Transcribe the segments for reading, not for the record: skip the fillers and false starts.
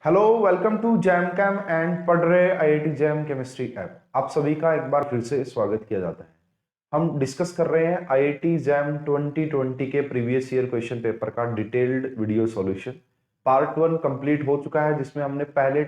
Hello, welcome to JAM cam and पढ़ रहे IIT jam chemistry app. आप सभी का एक बार फिर से स्वागत किया जाता है। हम डिस्कस कर रहे हैं आईआईटी जैम 2020 के प्रीवियस ईयर क्वेश्चन पेपर का detailed video solution. Part 1 complete हो चुका है, जिसमें हमने पहले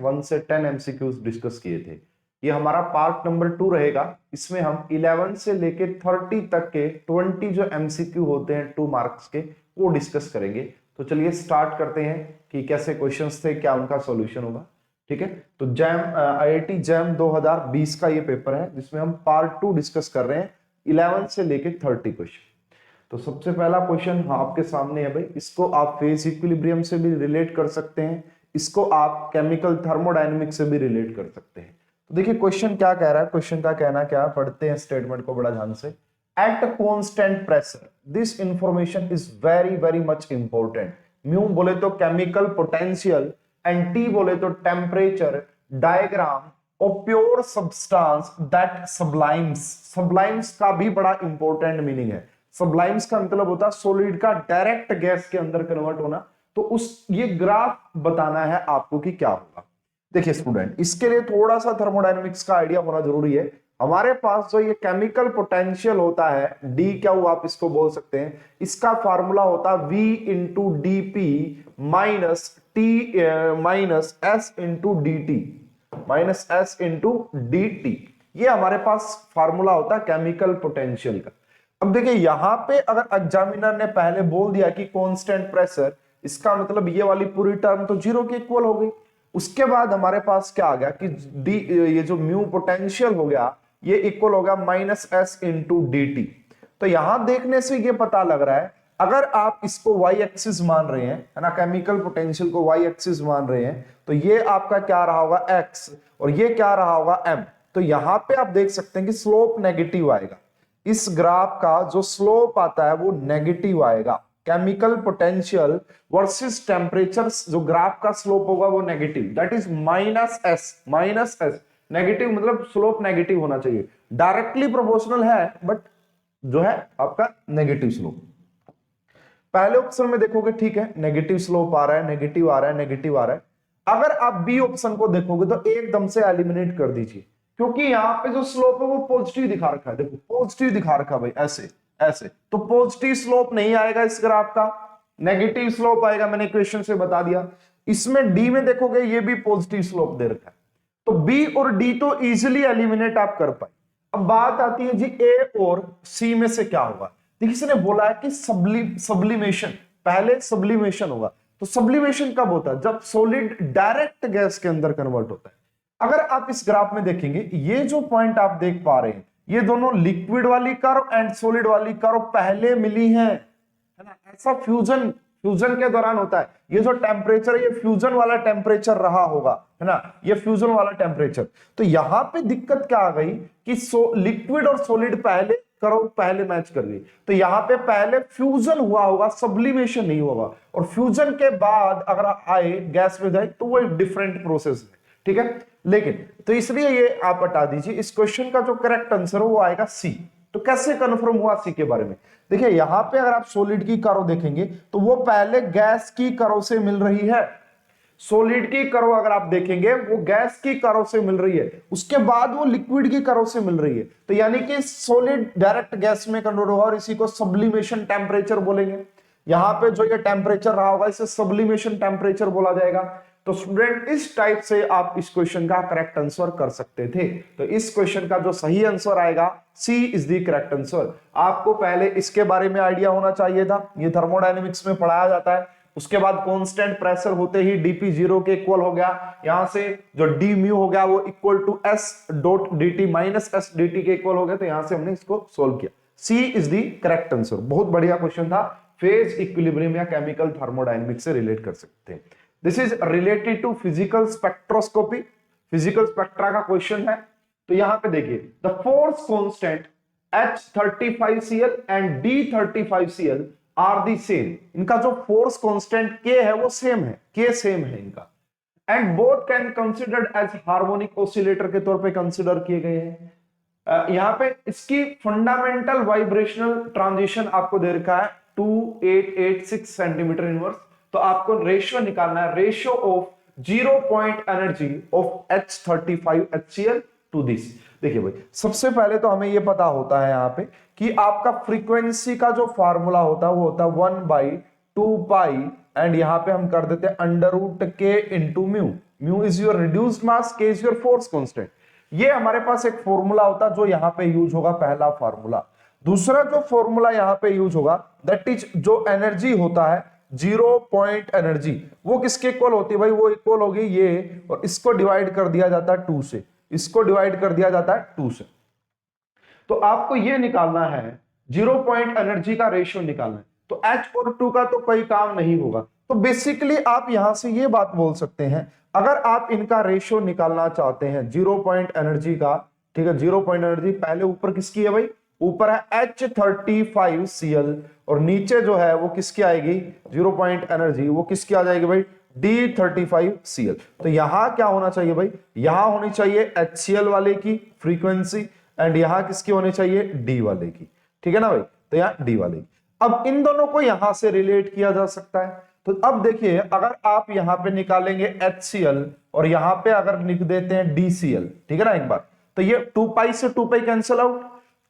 1 से 10 एमसीक्यूज डिस्कस किए थे। ये हमारा पार्ट नंबर 2 रहेगा। इसमें हम 11 से लेके 30 तक के 20 जो एमसीक्यू होते हैं 2 मार्क्स के, वो डिस्कस करेंगे। तो चलिए स्टार्ट करते हैं कि कैसे क्वेश्चंस थे, क्या उनका सॉल्यूशन होगा। ठीक है, तो जैम आईआईटी जैम 2020 का ये पेपर है, जिसमें हम पार्ट 2 डिस्कस कर रहे हैं 11 से लेके 30 क्वेश्चन। तो सबसे पहला क्वेश्चन आपके सामने है भाई। इसको आप फेज इक्विलिब्रियम से भी रिलेट कर सकते हैं, इसको आप केमिकल थर्मोडायनेमिक्स से भी रिलेट कर सकते हैं। तो देखिए क्वेश्चन क्या कह रहा है। क्वेश्चन का कहना क्या, पढ़ते हैं स्टेटमेंट को बड़ा ध्यान से। At a constant pressure, this information is very much important. Mu बोले तो केमिकल पोटेंशियल एंड टी बोले तो temperature diagram of pure substance that सब्लाइम्स। सब्लाइम्स का भी बड़ा इंपॉर्टेंट मीनिंग है। सब्लाइम्स का मतलब होता है सॉलिड का डायरेक्ट गैस के अंदर कन्वर्ट होना। तो उस ये ग्राफ बताना है आपको कि क्या होगा। देखिए स्टूडेंट, इसके लिए थोड़ा सा थर्मोडायनेमिक्स का आइडिया होना जरूरी है। हमारे पास जो ये केमिकल पोटेंशियल होता है डी क्यू, आप इसको बोल सकते हैं, इसका फार्मूला होता है V into D P minus T minus S into D T minus S into D T. ये हमारे पास फार्मूला होता है केमिकल पोटेंशियल का। अब देखिए यहां पे अगर एग्जामिनर ने पहले बोल दिया कि कांस्टेंट प्रेशर, इसका मतलब ये वाली पूरी टर्म तो जीरो के इक्वल हो गई। उसके बाद हमारे पास क्या आ गया कि डी, ये जो म्यू पोटेंशियल हो गया, ये इक्वल हो गया minus S into D T. तो यहां देखने से ये पता लग रहा है, अगर आप इसको वाई एक्सिस मान रहे हैं, है ना, केमिकल पोटेंशियल को वाई एक्सिस मान रहे हैं, तो ये आपका क्या रहा होगा एक्स, और ये क्या रहा होगा एम। तो यहां पे आप देख सकते हैं कि स्लोप नेगेटिव आएगा। इस ग्राफ का जो स्लोप आता है वो नेगेटिव आएगा। केमिकल पोटेंशियल वर्सेस टेम्परेचर, जो ग्राफ का स्लोप होगा वो negative, that is minus S. Minus S negative मतलब स्लोप नेगेटिव होना चाहिए। डायरेक्टली प्रोपोर्शनल है बट जो है आपका नेगेटिव स्लोप। पहले ऑप्शन में देखोगे ठीक है, नेगेटिव स्लोप आ रहा है, नेगेटिव आ रहा है, नेगेटिव आ रहा है। अगर आप बी ऑप्शन को देखोगे तो एकदम से एलिमिनेट कर दीजिए, क्योंकि यहां पे जो स्लोप है वो पॉजिटिव दिखा रखा है। देखो पॉजिटिव दिखा रखा है भाई, ऐसे ऐसे, तो पॉजिटिव स्लोप नहीं आएगा इस ग्राफ का, नेगेटिव स्लोप आएगा। मैंने इक्वेशन से बता दिया। इसमें डी में देखोगे ये भी पॉजिटिव स्लोप दे रखा है, तो बी और डी तो इजीली एलिमिनेट आप कर पाए। अब बात आती है जी ए और सी में से क्या होगा। देखिए किसी ने बोला है कि सब्लिमेशन, पहले सब्लिमेशन होगा। तो सब्लिमेशन कब होता है, जब सॉलिड डायरेक्ट गैस के अंदर कन्वर्ट होता है। अगर आप इस ग्राफ में देखेंगे, ये जो पॉइंट आप देख पा रहे हैं, ये दोनों लिक्विड वाली कर्व एंड सॉलिड वाली कर्व पहले मिली है ना। ऐसा फ्यूजन फ्यूजन के दौरान होता है। ये जो टेम्परेचर है ये फ्यूजन वाला टेम्परेचर रहा होगा, है ना, ये फ्यूजन वाला टेम्परेचर। तो यहां पे दिक्कत क्या आ गई कि लिक्विड और सॉलिड पहले करो, पहले मैच कर गई। तो यहां पे पहले फ्यूजन हुआ होगा, सब्लिमेशन नहीं होगा। और फ्यूजन के बाद अगर आए गैस में जाए तो वो एक डिफरेंट प्रोसेस है, ठीक है। लेकिन तो इसलिए ये आप हटा दीजिए। इस क्वेश्चन का जो करेक्ट आंसर हो वो आएगा सी। तो कैसे कंफर्म हुआ सी के बारे में, देखिए यहां पे अगर आप सॉलिड की कर्व देखेंगे तो वो पहले गैस की कर्व से मिल रही है। सॉलिड की कर्व अगर आप देखेंगे वो गैस की कर्व से मिल रही है, उसके बाद वो लिक्विड की कर्व से मिल रही है। तो यानी कि सॉलिड डायरेक्ट गैस में कन्वर्ट होगा, और इसी को सब्लिमेशन टेम्परेचर बोलेंगे। यहां पे जो ये टेम्परेचर रहा होगा इसे सब्लिमेशन टेम्परेचर बोला जाएगा। तो स्टूडेंट इस टाइप से आप इस क्वेश्चन का करेक्ट आंसर कर सकते थे। तो इस क्वेश्चन का जो सही आंसर आएगा C is the correct answer. आपको पहले इसके बारे में आइडिया होना चाहिए था, ये थर्मोडायनेमिक्स में पढ़ाया जाता है। उसके बाद कांस्टेंट प्रेशर होते ही डीपी जीरो के इक्वल हो गया, यहां से जो डी म्यू हो गया वो equal to S dot D T minus S D T के इक्वल हो गया। तो यहां से हमने इसको सोल्व किया। C is the correct answer. बहुत बढ़िया क्वेश्चन था, फेज इक्विलिब्रियम या केमिकल थर्मोडायनेमिक्स से रिलेट कर सकते हैं। This is related to physical spectroscopy, physical spectra का क्वेश्चन है। तो यहां पे देखिए the force constant H35Cl and D35Cl are the same. इनका जो फोर्स कांस्टेंट K है वो सेम है, K सेम है इनका। And both can considered as harmonic oscillator के तौर पे कंसिडर किए गए हैं। यहां पे इसकी फंडामेंटल वाइब्रेशनल ट्रांजिशन आपको दे रखा है 2886 सेंटीमीटर इनवर्स। तो आपको रेशियो निकालना है, ratio of zero point energy of H35HCl to this. देखिए भाई, सबसे पहले तो हमें यह पता होता है यहाँ पे कि आपका फ्रीक्वेंसी का जो फार्मूला होता है वो होता है 1/2 एंड यहाँ पे हम कर देते हैं √k into mu. Mu is your reduced mass, K is your force constant. ये हमारे पास एक फॉर्मूला होता है जो यहाँ पे यूज होगा, पहला फॉर्मूला। दूसरा जो फॉर्मूला यहाँ पे यूज होगा दैट इज जो एनर्जी होता है, जीरो पॉइंट एनर्जी, वो किसके इक्वल होती है भाई? वो इक्वल होगी ये, और इसको डिवाइड कर दिया जाता है 2 से, इसको डिवाइड कर दिया जाता है 2 से। तो आपको ये निकालना है, जीरो पॉइंट एनर्जी का रेशियो निकालना है। तो H और 2 का तो कोई काम नहीं होगा। तो बेसिकली आप यहां से ये बात बोल सकते हैं, अगर आप इनका रेशियो निकालना चाहते हैं जीरो पॉइंट एनर्जी का, ठीक है, जीरो पॉइंट एनर्जी पहले ऊपर किसकी है भाई? ऊपर है H35Cl और नीचे जो है वो किसकी आएगी? जीरो पॉइंट एनर्जी वो किसकी आ जाएगी भाई? D35Cl। तो यहां क्या होना चाहिए भाई? यहां होनी चाहिए HCl वाले की फ्रीक्वेंसी एंड यहां किसकी होनी चाहिए? D वाले की, ठीक है ना भाई? तो यहां D वाले की। अब इन दोनों को यहां से रिलेट किया जा सकता है। तो अब देखिए, अगर आप यहां पे निकालेंगे HCl और यहां पे अगर लिख देते हैं DCl, ठीक है ना, एक बार, तो ये 2 से 2 कैंसिल आउट।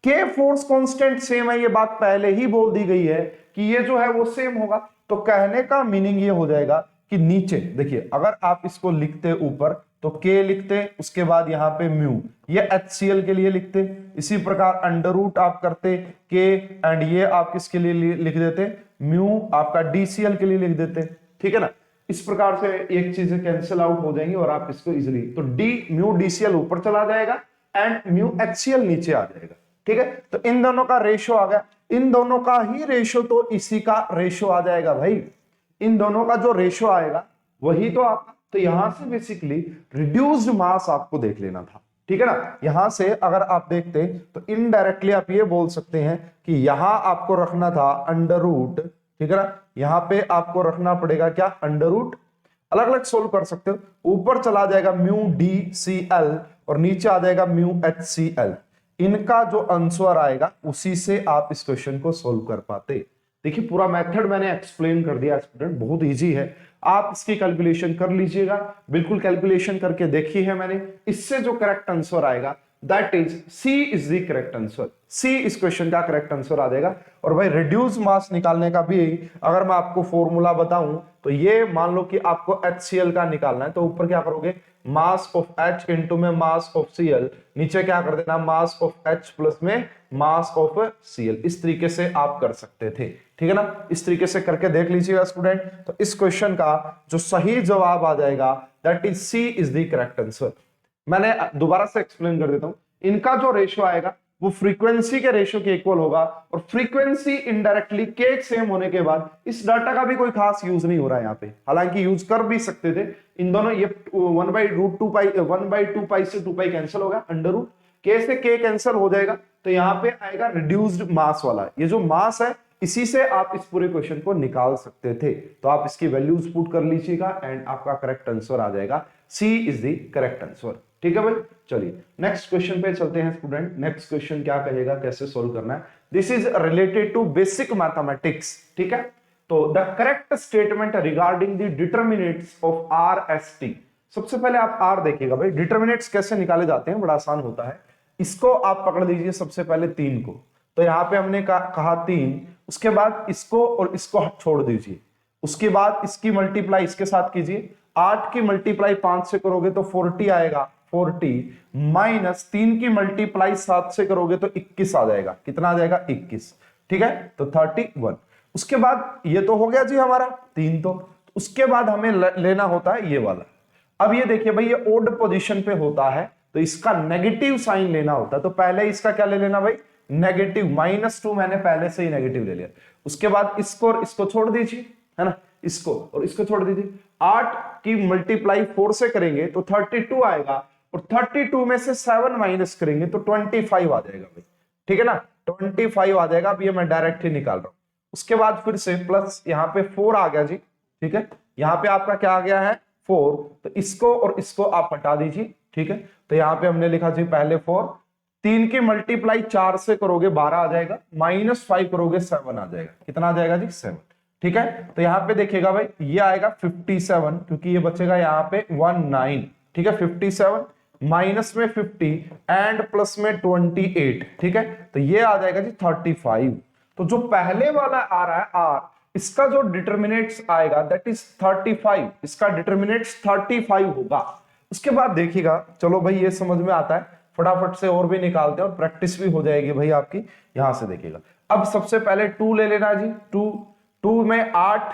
के फोर्स कांस्टेंट सेम है, ये बात पहले ही बोल दी गई है कि ये जो है वो सेम होगा। तो कहने का मीनिंग ये हो जाएगा कि नीचे देखिए, अगर आप इसको लिखते ऊपर तो के लिखते, उसके बाद यहाँ पे म्यू, ये HCl के लिए लिखते, इसी प्रकार अंडर रूट आप करते के एंड ये आप किसके लिए लिख देते? म्यू आपका DCl के लिए लिख देते, ठीक है ना। इस प्रकार से एक चीज कैंसिल आउट हो जाएंगी और आप इसको इजिली, तो डी म्यू DCl ऊपर चला जाएगा एंड म्यू HCl नीचे आ जाएगा, ठीक है। तो इन दोनों का रेशियो आ गया, इन दोनों का ही रेशियो तो इसी का रेशियो आ जाएगा भाई, इन दोनों का जो रेशियो आएगा वही तो आपका। तो यहां से बेसिकली रिड्यूस्ड मास आपको देख लेना था, ठीक है ना। यहां से अगर आप देखते तो इनडायरेक्टली आप ये बोल सकते हैं कि यहां आपको रखना था अंडर रूट, ठीक है ना, यहां पे आपको रखना पड़ेगा क्या? Under root. अलग अलग सोल्व कर सकते हो, ऊपर चला जाएगा म्यू DCl और नीचे आ जाएगा म्यू HCl। इनका जो आंसर आएगा उसी से आप इस क्वेश्चन को सोल्व कर पाते। देखिए, पूरा मेथड मैंने एक्सप्लेन कर दिया स्टूडेंट, बहुत इजी है। आप इसकी कैलकुलेशन कर लीजिएगा, बिल्कुल कैलकुलेशन करके देखी है मैंने। इससे जो करेक्ट आंसर आएगा that is C is the correct answer. C इस क्वेश्चन का करेक्ट आंसर आ जाएगा। और भाई रिड्यूस मास निकालने का भी अगर मैं आपको फॉर्मूला बताऊं तो ये मान लो कि आपको HCl का निकालना है, तो ऊपर क्या करोगे? मास ऑफ H इंटू में मास ऑफ Cl, नीचे क्या कर देना? मास ऑफ H प्लस में मास ऑफ Cl। इस तरीके से आप कर सकते थे, ठीक है ना। इस तरीके से करके देख लीजिएगा स्टूडेंट। तो इस क्वेश्चन का जो सही जवाब आ जाएगा that is C is the correct answer. मैंने दोबारा से एक्सप्लेन कर देता हूं, इनका जो रेशियो आएगा वो फ्रीक्वेंसी के रेशियो के इक्वल होगा, और फ्रीक्वेंसी इनडायरेक्टली के सेम होने के बाद इस डाटा का भी कोई खास यूज नहीं हो रहा है यहाँ पे, हालांकि यूज कर भी सकते थे। इन दोनों ये 1/2 से 2 कैंसिल होगा, अंडर रूट के से के कैंसिल हो जाएगा, तो यहाँ पे आएगा रिड्यूस्ड मास वाला। ये जो मास है इसी से आप इस पूरे क्वेश्चन को निकाल सकते थे। तो आप इसकी वैल्यूज पुट कर लीजिएगा एंड आपका करेक्ट आंसर आ जाएगा, सी इज द करेक्ट आंसर, ठीक है भाई। चलिए नेक्स्ट क्वेश्चन पे चलते हैं स्टूडेंट। नेक्स्ट क्वेश्चन क्या कहेगा, कैसे सोल्व करना है? This is related to basic mathematics, ठीक है। तो the correct statement regarding the determinants of RST। सबसे पहले आप R देखिएगा भाई, डिटरमिनेंट्स कैसे निकाले जाते हैं, बड़ा आसान होता है। इसको आप पकड़ लीजिए सबसे पहले 3 को, तो यहां पे हमने कहा 3, उसके बाद इसको और इसको छोड़ दीजिए, उसके बाद इसकी मल्टीप्लाई इसके साथ कीजिए, 8 की मल्टीप्लाई 5 से करोगे तो 40 आएगा, 40 माइनस 3 की मल्टीप्लाई 7 से करोगे तो 21 आ जाएगा। कितना आ जाएगा? 21, ठीक है, तो 31। उसके बाद ये तो हो गया जी हमारा 3, तो उसके बाद हमें लेना होता है ये वाला। अब ये देखिए भाई, ये ओड पोजीशन पे होता है तो इसका नेगेटिव साइन लेना होता है, तो पहले इसका क्या ले लेना भाई? नेगेटिव, -2 मैंने पहले से ही नेगेटिव ले लिया। उसके बाद इसको और इसको छोड़ दीजिए, है ना, इसको और इसको छोड़ दीजिए। 8 की मल्टीप्लाई 4 से करेंगे तो 32 आएगा, और 32 में से 7 माइनस करेंगे तो 25 आ जाएगा भाई, ठीक है ना, 25 आ जाएगा। अब ये मैं डायरेक्ट ही निकाल रहा हूं। उसके बाद फिर से प्लस यहाँ पे 4 आ गया जी, ठीक है, यहाँ पे आपका क्या आ गया है? 4, तो इसको और इसको आप हटा दीजिए, ठीक है। तो यहाँ पे हमने लिखा जी पहले 4, 3 की मल्टीप्लाई 4 से करोगे 12 आ जाएगा, -5 करोगे 7 आ जाएगा। कितना आ जाएगा जी? 7। ठीक है। तो यहाँ पे देखिएगा भाई ये आएगा 57 क्योंकि ये बचेगा यहाँ पे 19, ठीक है। 57 माइनस में 50 एंड प्लस में 28, ठीक है। तो ये आ जाएगा जी 35। तो जो पहले वाला आ रहा है आर, इसका जो डिटर्मिनेट्स आएगा दैट इज 35, इसका डिटर्मिनेट्स 35 होगा। उसके बाद देखिएगा, चलो भाई ये समझ में आता है, फटाफट से और भी निकालते हैं और प्रैक्टिस भी हो जाएगी भाई आपकी। यहां से देखिएगा, अब सबसे पहले 2 ले लेना जी। 2 में 8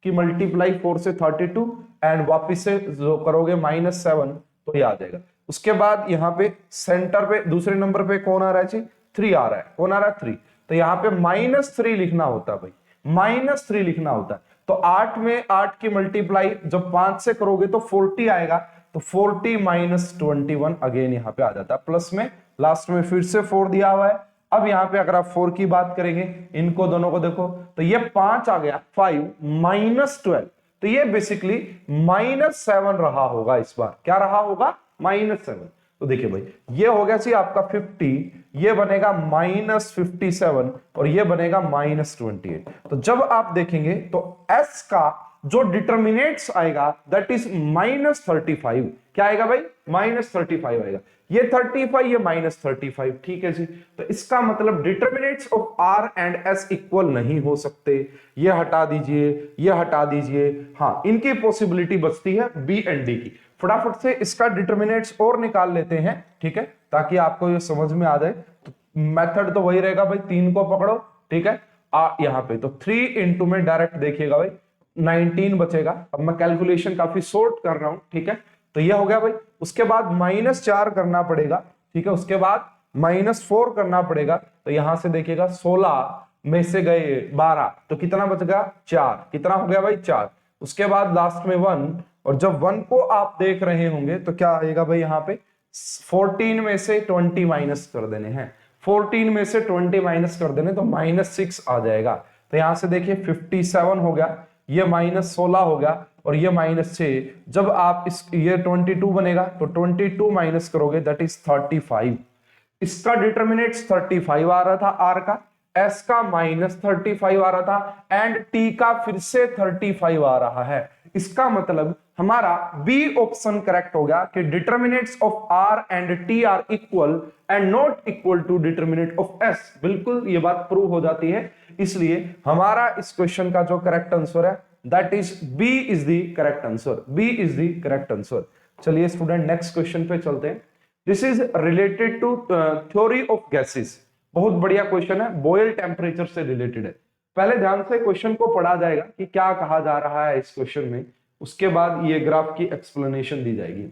की मल्टीप्लाई 4 से 32 एंड वापिस से जो करोगे -7 तो ये आ जाएगा। उसके बाद यहाँ पे सेंटर पे दूसरे नंबर पे कौन आ रहा है जी? 3 आ रहा है। कौन आ रहा है? 3। तो यहाँ पे -3 लिखना होता है भाई, -3 लिखना होता है। तो 8 में 8 की मल्टीप्लाई जब 5 से करोगे तो 40 आएगा, तो 40 - 21 अगेन यहाँ पे आ जाता है, प्लस में लास्ट में फिर से 4 दिया हुआ है। अब यहाँ पे अगर आप 4 की बात करेंगे, इनको दोनों को देखो तो ये 5 आ गया, 5 -12, तो ये बेसिकली -7 रहा होगा इस बार। क्या रहा होगा? -7। तो देखिए भाई ये हो गया सी आपका 50, ये बनेगा -57 और ये बनेगा -28। तो जब आप देखेंगे तो s का जो डिटर्मिनेट्स आएगा दैट इज -35। क्या आएगा भाई? -35 आएगा। ये 35, ये -35, ठीक है जी। तो इसका मतलब determinates of r and s equal नहीं हो सकते। ये हटा दीजिए, ये हटा दीजिए, हाँ इनकी पॉसिबिलिटी बचती है b एंड d की। फटाफट से इसका डिटर्मिनेट्स और निकाल लेते हैं, ठीक है, ताकि आपको ये समझ में आ जाए। तो मेथड तो वही रहेगा भाई, 3 को पकड़ो, ठीक है। यहाँ पे तो 3 इंटू में डायरेक्ट देखिएगा भाई 19 बचेगा। अब मैं कैलकुलेशन काफी शॉर्ट कर रहा हूं, ठीक है। तो ये हो गया भाई। उसके बाद -4 करना पड़ेगा, ठीक है। उसके बाद -4 करना पड़ेगा। तो यहां से देखिएगा 16 में से गए 12, तो कितना बच गया? 4। कितना हो गया भाई? 4। उसके बाद लास्ट में 1, और जब 1 को आप देख रहे होंगे तो क्या आएगा भाई? यहाँ पे 14 में से 20 माइनस कर देने हैं, 14 में से 20 माइनस कर देने तो -6 आ जाएगा। तो यहां से देखिए 57 हो गया, ये -16 हो गया और ये -6। जब आप इस ये 22 बनेगा तो 22 माइनस करोगे दैट इज 35। इसका डिटर्मिनेट्स 35 आ रहा था आर का, एस का -35 आ रहा था एंड टी का फिर से 35 आ रहा है। इसका मतलब हमारा बी ऑप्शन करेक्ट हो गया कि determinants of R and T are equal and not equal to determinant of S. बिल्कुल ये बात प्रूव हो जाती है, इसलिए हमारा इस क्वेश्चन का जो करेक्ट आंसर है that is B is the correct answer. B is the correct answer. चलिए स्टूडेंट नेक्स्ट क्वेश्चन पे चलते हैं। This is related to theory of gases. बहुत बढ़िया क्वेश्चन है, बॉयल टेम्परेचर से रिलेटेड है। पहले ध्यान से क्वेश्चन को पढ़ा जाएगा कि क्या कहा जा रहा है इस क्वेश्चन में, उसके बाद ये ग्राफ की एक्सप्लेनेशन दी जाएगी।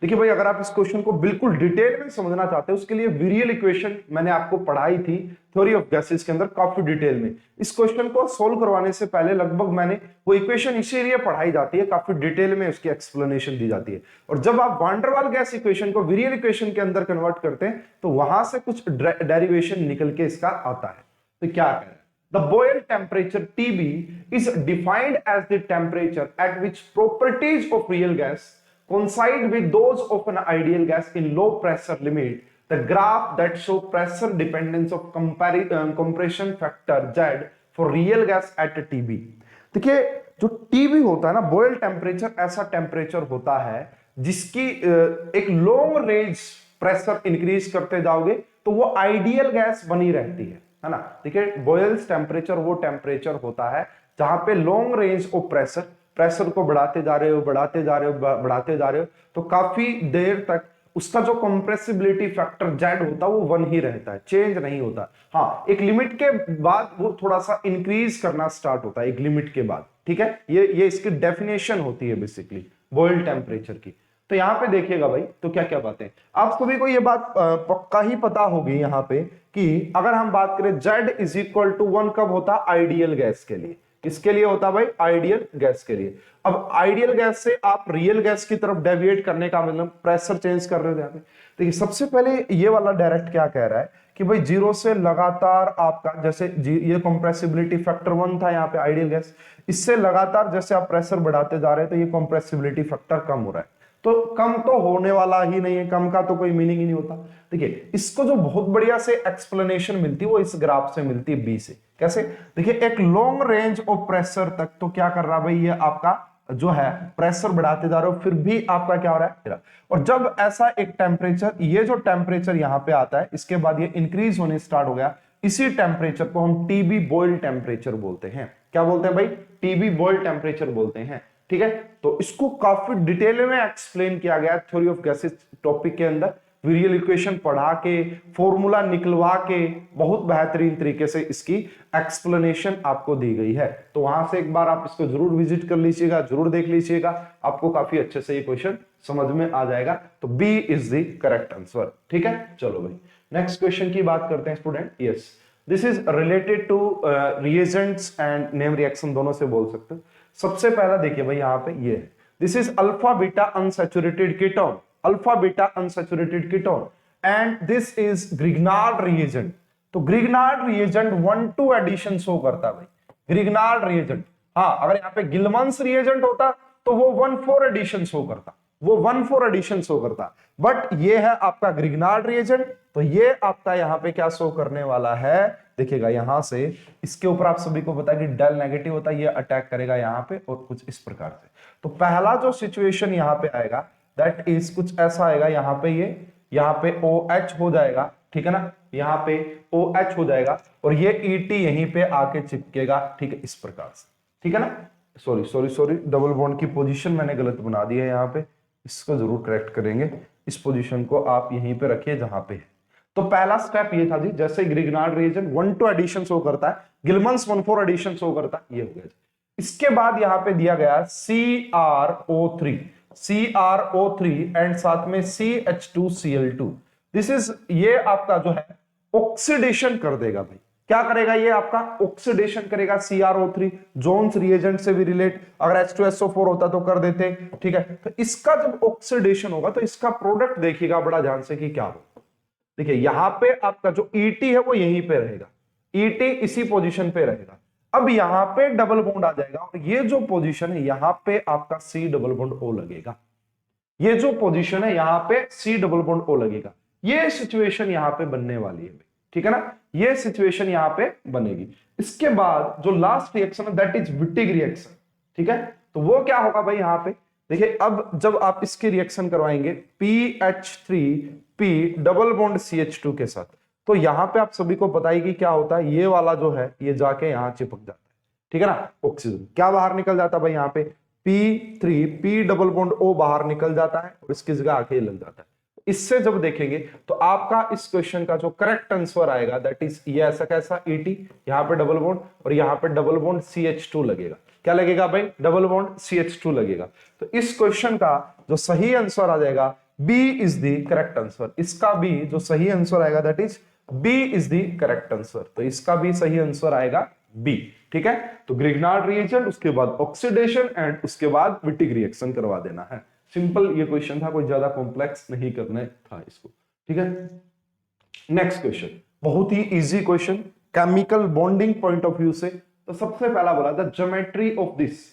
देखिए भाई अगर आप इस क्वेश्चन को बिल्कुल डिटेल में समझना चाहते हैं, उसके लिए विरियल इक्वेशन मैंने आपको पढ़ाई थी थ्योरी ऑफ गैसेस के अंदर काफी डिटेल में। इस क्वेश्चन को सोल्व करवाने से पहले लगभग मैंने वो इक्वेशन इसीलिए पढ़ाई जाती है, काफी डिटेल में उसकी एक्सप्लेनेशन दी जाती है। और जब आप वान डेर वाल गैस इक्वेशन को विरियल इक्वेशन के अंदर कन्वर्ट करते हैं तो वहां से कुछ डेरिवेशन निकल के इसका आता है। तो क्या कह रहे हैं? The boil temperature TB is defined as the temperature at which properties of real gas coincide with those of an ideal gas in low pressure limit. The graph that show pressure dependence of compression factor Z for real gas at TB. देखिए जो TB होता है ना, Boyle temperature ऐसा temperature होता है जिसकी एक लॉन्ग रेंज प्रेशर इंक्रीज करते जाओगे तो वो आइडियल गैस बनी रहती है ना। देखिए बॉयल्स टेम्परेचर वो टेम्परेचर होता है जहां पे लॉन्ग रेंज ऑफ प्रेशर को बढ़ाते जा रहे हो, बढ़ाते जा रहे हो, बढ़ाते जा रहे हो, तो काफी देर तक उसका जो कंप्रेसिबिलिटी फैक्टर जेड होता है वो 1 ही रहता है, चेंज नहीं होता। हाँ एक लिमिट के बाद वो थोड़ा सा इंक्रीज करना स्टार्ट होता है, एक लिमिट के बाद, ठीक है। ये इसकी डेफिनेशन होती है बेसिकली बॉयल टेम्परेचर की। तो यहाँ पे देखिएगा भाई तो क्या क्या बातें आप सभी को ये बात पक्का ही पता होगी यहाँ पे कि अगर हम बात करें Z इज इक्वल टू 1 कब होता? आइडियल गैस के लिए। किसके लिए होता भाई? आइडियल गैस के लिए। अब आइडियल गैस से आप रियल गैस की तरफ डेविएट करने का मतलब प्रेशर चेंज कर रहे हो यहाँ पे। देखिए सबसे पहले ये वाला डायरेक्ट क्या कह रहा है कि भाई 0 से लगातार आपका जैसे ये कंप्रेसिबिलिटी फैक्टर 1 था यहाँ पे आइडियल गैस, इससे लगातार जैसे आप प्रेशर बढ़ाते जा रहे हैं तो ये कंप्रेसिबिलिटी फैक्टर कम हो रहा है। तो कम तो होने वाला ही नहीं है, कम का तो कोई मीनिंग ही नहीं होता। देखिए इसको जो बहुत बढ़िया से एक्सप्लेनेशन मिलती है वो इस ग्राफ से मिलती है, बी से। कैसे? देखिए एक लॉन्ग रेंज ऑफ प्रेशर तक तो क्या कर रहा भाई, ये आपका जो है प्रेशर बढ़ाते जा रहे हो, फिर भी आपका क्या हो रहा है, और जब ऐसा एक टेम्परेचर, ये जो टेम्परेचर यहां पे आता है, इसके बाद ये इंक्रीज होने स्टार्ट हो गया, इसी टेम्परेचर को हम टीबी बॉयल टेम्परेचर बोलते हैं। क्या बोलते हैं भाई? टीबी बॉयल टेम्परेचर बोलते हैं। ठीक है, तो इसको काफी डिटेल में एक्सप्लेन किया गया थ्योरी ऑफ गैसेस टॉपिक के अंदर, विरियल इक्वेशन पढ़ा के, फॉर्मूला निकलवा के, बहुत बेहतरीन तरीके से इसकी एक्सप्लेनेशन आपको दी गई है। तो वहां से एक बार आप इसको जरूर विजिट कर लीजिएगा, जरूर देख लीजिएगा, आपको काफी अच्छे से ये क्वेश्चन समझ में आ जाएगा। तो B is the correct answer. ठीक है, चलो भाई नेक्स्ट क्वेश्चन की बात करते हैं student. Yes, this is related to reagents and name reaction, दोनों से बोल सकते हो। सबसे पहला देखिए भाई यहाँ पे ये, this is alpha beta unsaturated ketone, alpha beta unsaturated ketone, and this is Grignard reagent. तो ग्रिग्नार्ड रिएजेंट 1,2 एडिशन शो करता है भाई, ग्रिग्नार्ड रिएजेंट। हाँ, अगर यहाँ पे गिलमंस रिएजेंट होता तो वो 1,4 एडिशन शो करता, वो 1,4 एडिशन शो करता, बट ये है आपका ग्रिग्नार्ड रिएजेंट, तो ये आपका यहाँ पे क्या शो करने वाला है, देखिएगा यहां से, इसके ऊपर आप सभी को पता है कि डेल नेगेटिव होता है, ये अटैक करेगा यहाँ पे और कुछ इस प्रकार से। तो पहला जो सिचुएशन यहाँ पे आएगा दैट इज कुछ ऐसा आएगा, यहाँ पे ये, यहाँ पे OH हो जाएगा, ठीक है ना, यहाँ पे OH हो जाएगा और ये ET यहीं पे आके चिपकेगा, ठीक है, इस प्रकार से, ठीक है ना। सॉरी, डबल बॉन्ड की पोजीशन मैंने गलत बना दी है यहाँ पे, इसको जरूर करेक्ट करेंगे। इस पोजीशन को आप यहीं पे रखिए जहां पे है। तो पहला स्टेप ये था जी, जैसे ग्रिग्नार्ड रिएजेंट 1,2 एडिशन शो करता है, गिलमंस 1,4 एडिशन शो करता है, ये हो गया। इसके बाद यहां पे दिया गया CrO3, CrO3 एंड साथ में CH2Cl2। दिस इज, ये आपका जो है ऑक्सीडेशन कर देगा भाई, क्या करेगा ये आपका ऑक्सीडेशन करेगा CrO3, जोन्स रिएजेंट से भी रिलेट, अगर H2SO4 होता तो कर देते, ठीक है। तो इसका जब ऑक्सीडेशन होगा तो इसका प्रोडक्ट देखिएगा बड़ा ध्यान से कि क्या होगा। देखिए यहां पे आपका जो ET है वो यहीं पे रहेगा, ET इसी पोजीशन पे रहेगा। अब यहां पे डबल बॉन्ड आ जाएगा और ये जो पोजीशन है यहां पे आपका C डबल बॉन्ड O लगेगा, ये जो पोजीशन है यहां पे C डबल बॉन्ड O लगेगा। ये सिचुएशन यहां पे बनने वाली है, ठीक है ना, ये सिचुएशन यहां पे बनेगी। इसके बाद जो लास्ट रिएक्शन है दैट इज विटिग रिएक्शन, ठीक है। तो वो क्या होगा भाई यहां पे देखिए, अब जब आप इसके रिएक्शन करवाएंगे PH3P डबल बॉन्ड CH2 के साथ, तो यहां पे आप सभी को पता है कि क्या होता है, ये वाला जो है ये जाके यहां चिपक जाता है, ठीक है ना, ऑक्सीजन क्या बाहर निकल जाता है भाई, यहाँ पे P3P डबल बॉन्ड O बाहर निकल जाता है और इसकी जगह आके लग जाता है। इससे जब देखेंगे तो आपका इस क्वेश्चन का जो करेक्ट आंसर आएगा दैट इज ये ऐसा कैसा ET, यहाँ पे डबल बॉन्ड और यहाँ पे डबल बॉन्ड CH2 लगेगा। क्या लगेगा भाई, डबल बॉन्ड CH2 लगेगा। तो इस क्वेश्चन का जो सही आंसर आ जाएगा B is the correct answer, इसका भी जो सही आंसर आएगा that is B is the correct answer. तो इसका भी सही आंसर आएगा B, ठीक है। तो ग्रिग्नार्ड रिएजेंट, उसके बाद ऑक्सीडेशन एंड उसके बाद विटिग रिएक्शन करवा देना है। सिंपल ये क्वेश्चन था, कोई ज्यादा कॉम्प्लेक्स नहीं करना था इसको, ठीक है। नेक्स्ट क्वेश्चन बहुत ही easy question, chemical bonding point of view से। तो सबसे पहला बोला था geometry of this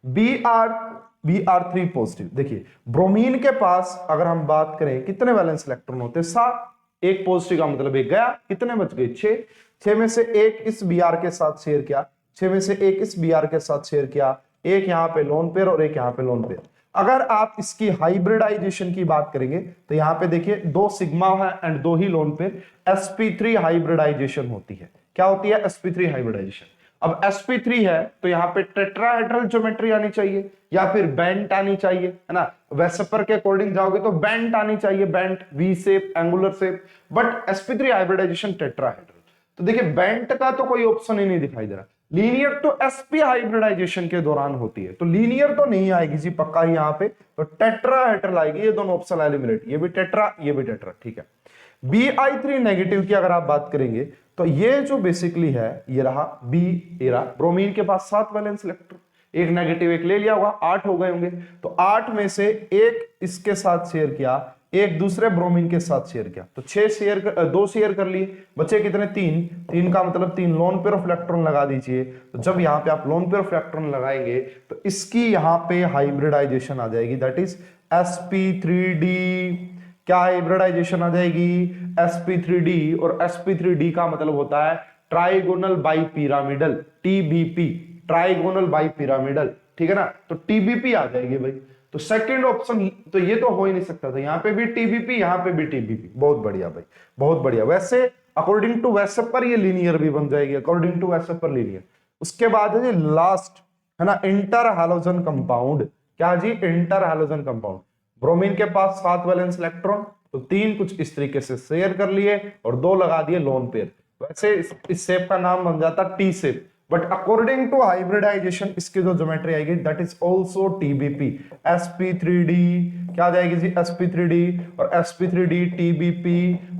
Br3 positive. देखिए ब्रोमीन के पास अगर हम बात करें कितने वैलेंस इलेक्ट्रॉन होते हैं, 7। एक पॉजिटिव का मतलब एक गया, कितने बच गए, 6। 6 में से एक इस Br के साथ शेयर किया, 6 में से एक इस Br के साथ शेयर किया, एक यहाँ पे लोन पेयर और एक यहाँ पे लोन पेयर। अगर आप इसकी हाइब्रिडाइजेशन की बात करेंगे तो यहाँ पे देखिए 2 सिग्मा है एंड 2 ही लोन पेयर, sp3 हाइब्रिडाइजेशन होती है। क्या होती है, sp3 हाइब्रिडाइजेशन। अब sp3 है तो यहाँ पे टेट्राहेड्रल ज्योमेट्री आनी चाहिए या फिर बेंट आनी चाहिए, है ना। वेस्पर के अकॉर्डिंग जाओगे तो बेंट आनी चाहिए, bent V shape, angular shape, but sp3 hybridization tetrahedral. तो देखिए बेंट का तो कोई ऑप्शन ही नहीं दिखाई दे रहा। लीनियर तो sp हाइब्रिडाइजेशन के दौरान होती है, तो लीनियर तो नहीं आएगी जी पक्का ही यहाँ पे, तो टेट्राहेड्रल आएगी। ये दोनों ऑप्शन एलिमिनेट, ये भी टेट्रा ये भी टेट्रा, ठीक है। Bi3 नेगेटिव की अगर आप बात करेंगे तो ये जो बेसिकली है ये रहा B, ये रहा ब्रोमीन के पास 7 वैलेंस इलेक्ट्रॉन, एक नेगेटिव एक ले लिया होगा, 8 हो गए होंगे। तो 8 में से एक इसके साथ शेयर किया, एक दूसरे ब्रोमीन के साथ शेयर किया तो 2 शेयर कर लिए, बचे कितने 3 का मतलब 3 लोन पेयर ऑफ इलेक्ट्रॉन लगा दीजिए। तो जब यहाँ पे आप लोन पेयर ऑफ इलेक्ट्रॉन लगाएंगे तो इसकी यहाँ पे हाइब्रिडाइजेशन आ जाएगी, दैट इज sp3d। क्या हाइब्रिडाइजेशन आ जाएगी, sp3d, और sp3d का मतलब होता है trigonal bipyramidal, TBP, trigonal bipyramidal, ठीक है ना। तो TBP आ जाएगी भाई। तो सेकंड ऑप्शन तो ये तो हो ही नहीं सकता था, यहाँ पे भी TBP, यहाँ पे भी TBP। बहुत बढ़िया भाई, बहुत बढ़िया। वैसे अकॉर्डिंग टू वैसे पर ये लीनियर भी बन जाएगी, अकॉर्डिंग टू वैसे पर लीनियर। उसके बाद है लास्ट, है ना, इंटर हैलोजन कंपाउंड। क्या जी, इंटर हैलोजन कंपाउंड। ब्रोमीन के पास 7 वैलेंस इलेक्ट्रॉन, तो 3 कुछ इस तरीके से शेयर कर लिए और 2 लगा दिए लोन पेयर। वैसे इस शेप का नाम बन जाता T shape, but according to hybridization इसकी जो ज्योमेट्री आएगी that is also TBP, sp3d। क्या जाएगी जी, sp3d और sp3d TBP।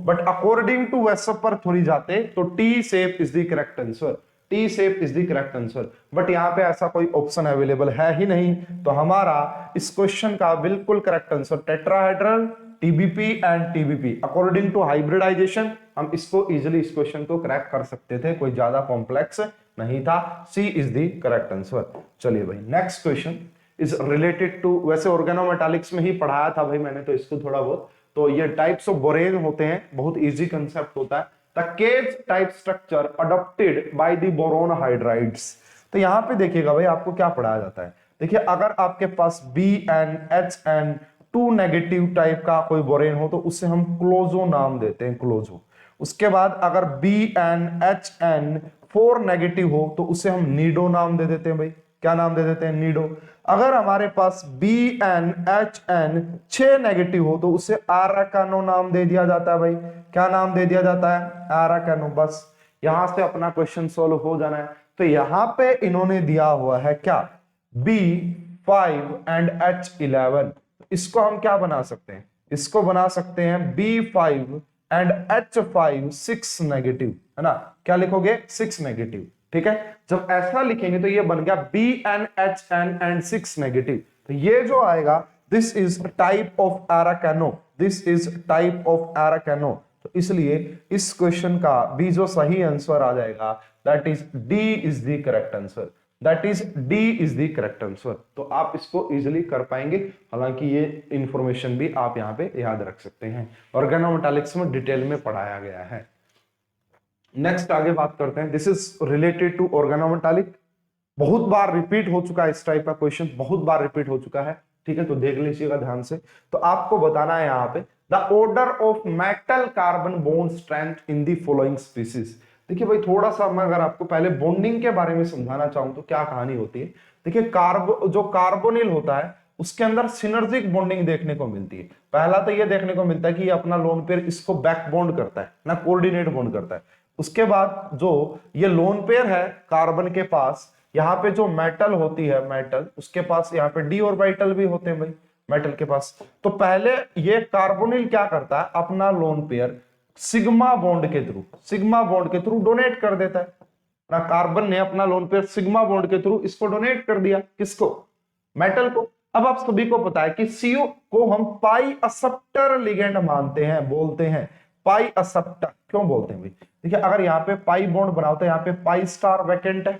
But according to VSEPR थोड़ी जाते तो T shape is the correct answer, T shape is the correct answer. But यहाँ पे ऐसा कोई ऑप्शन अवेलेबल है ही नहीं, तो हमारा इस क्वेश्चन का बिल्कुल correct answer tetrahedral, TBP and TBP। According to hybridization हम इसको इजिली इस क्वेश्चन को क्रैक कर सकते थे, कोई ज्यादा कॉम्प्लेक्स नहीं था। C is the correct answer. चलिए भाई, next question is related to, वैसे ऑर्गेनोमेटालिक्स में ही पढ़ाया था भाई मैंने तो इसको थोड़ा बहुत। तो ये टाइप्स ऑफ बोरेन होते हैं, बहुत इजी कंसेप्ट होता है। The cage type structure adopted by the boron hydrides. तो यहाँ पे देखिएगा भाई आपको क्या पढ़ाया जाता है। देखिए अगर आपके पास BnHn2 नेगेटिव टाइप का कोई बोरेन हो तो उसे हम क्लोजो नाम देते हैं, क्लोजो। उसके बाद अगर BnHn4 नेगेटिव हो तो उसे हम नीडो नाम दे देते हैं भाई। क्या नाम दे देते हैं, नीडो। अगर हमारे पास BnHn6 नेगेटिव हो तो उसे आराकानो नाम दे दिया जाता है भाई। क्या नाम दे दिया जाता है, आराकानो। बस यहां से अपना क्वेश्चन सोल्व हो जाना है। तो यहां पे इन्होंने दिया हुआ है क्या, B5 एंड H11। इसको हम क्या बना सकते हैं, इसको बना सकते हैं B5 एंड H5 6 नेगेटिव, है ना। क्या लिखोगे, 6 नेगेटिव, ठीक है। जब ऐसा लिखेंगे तो ये बन गया BnHn एंड 6 नेगेटिव। तो ये जो आएगा this is type of arachno, this is type of arachno. तो इसलिए इस क्वेश्चन का भी जो सही आंसर आ जाएगा that is D is the correct answer, that is D is the correct answer. तो आप इसको इजिली कर पाएंगे। हालांकि ये इंफॉर्मेशन भी आप यहाँ पे याद रख सकते हैं, ऑर्गेनोमेटालिक्स में डिटेल में पढ़ाया गया है। नेक्स्ट आगे बात करते हैं, this is related to organometallic. बहुत बार रिपीट हो चुका है इस टाइप का क्वेश्चन, बहुत बार रिपीट हो चुका है, ठीक है। तो देख लीजिएगा ध्यान से। तो आपको बताना है यहाँ पे the order of metal carbon bond strength in the following species. देखिए भाई थोड़ा सा मैं अगर आपको पहले बॉन्डिंग के बारे में समझाना चाहूं तो क्या कहानी होती है। देखिए जो कार्बोनिल होता है उसके अंदर सिनर्जिक बॉन्डिंग देखने को मिलती है। पहला तो ये देखने को मिलता है कि ये अपना लोन पेयर इसको बैक बॉन्ड करता है ना, कोऑर्डिनेट बॉन्ड करता है। उसके बाद जो ये लोन पेयर है कार्बन के पास, यहाँ पे जो मेटल होती है, मेटल उसके पास यहाँ पे डी ऑर्बिटल भी होते हैं भाई मेटल के पास। तो पहले ये कार्बोनिल क्या करता है, अपना लोन पेयर सिग्मा बॉन्ड के थ्रू डोनेट कर देता है ना। कार्बन ने अपना लोन पेयर सिग्मा बॉन्ड के थ्रू इसको डोनेट कर दिया, किसको, मेटल को। अब आप सभी को पता है कि CO को हम पाई एक्सेप्टर लिगेंड मानते हैं, बोलते हैं पाई एक्सेप्टर। क्यों बोलते हैं भाई, देखिए अगर यहाँ पे पाई बॉन्ड बनाओ तो यहाँ पे पाई स्टार वैकेंट है,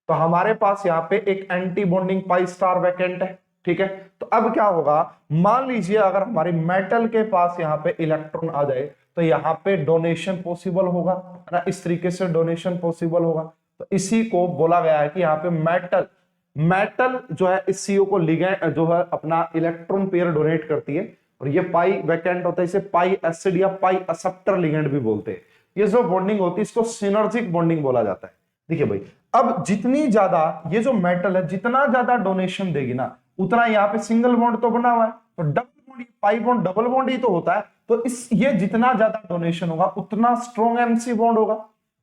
तो हमारे पास यहाँ पे एक anti bonding pi star vacant है, ठीक है। तो अब क्या होगा, मान लीजिए अगर हमारे मेटल के पास यहाँ पे इलेक्ट्रॉन आ जाए तो यहाँ पे डोनेशन पॉसिबल होगा, है ना। इस तरीके से डोनेशन पॉसिबल होगा। तो इसी को बोला गया है कि यहाँ पे मेटल जो है इस CO को लिगेंड जो है अपना इलेक्ट्रॉन पेयर डोनेट करती है, और ये पाई वैकेंट होता है, इसे पाई एसिड या पाई एक्सेप्टर लिगेंड भी बोलते हैं। ये जो बॉन्डिंग होती है इसको सिनर्जिक बॉन्डिंग बोला जाता है। देखिए भाई अब जितनी ज्यादा ये जो मेटल है जितना ज्यादा डोनेशन देगी ना, उतना यहाँ पे सिंगल बॉन्ड तो बना हुआ है, तो double bond, pi bond double bond ही तो होता है। तो इस ये जितना ज्यादा डोनेशन होगा उतना स्ट्रॉन्ग MC बॉन्ड होगा,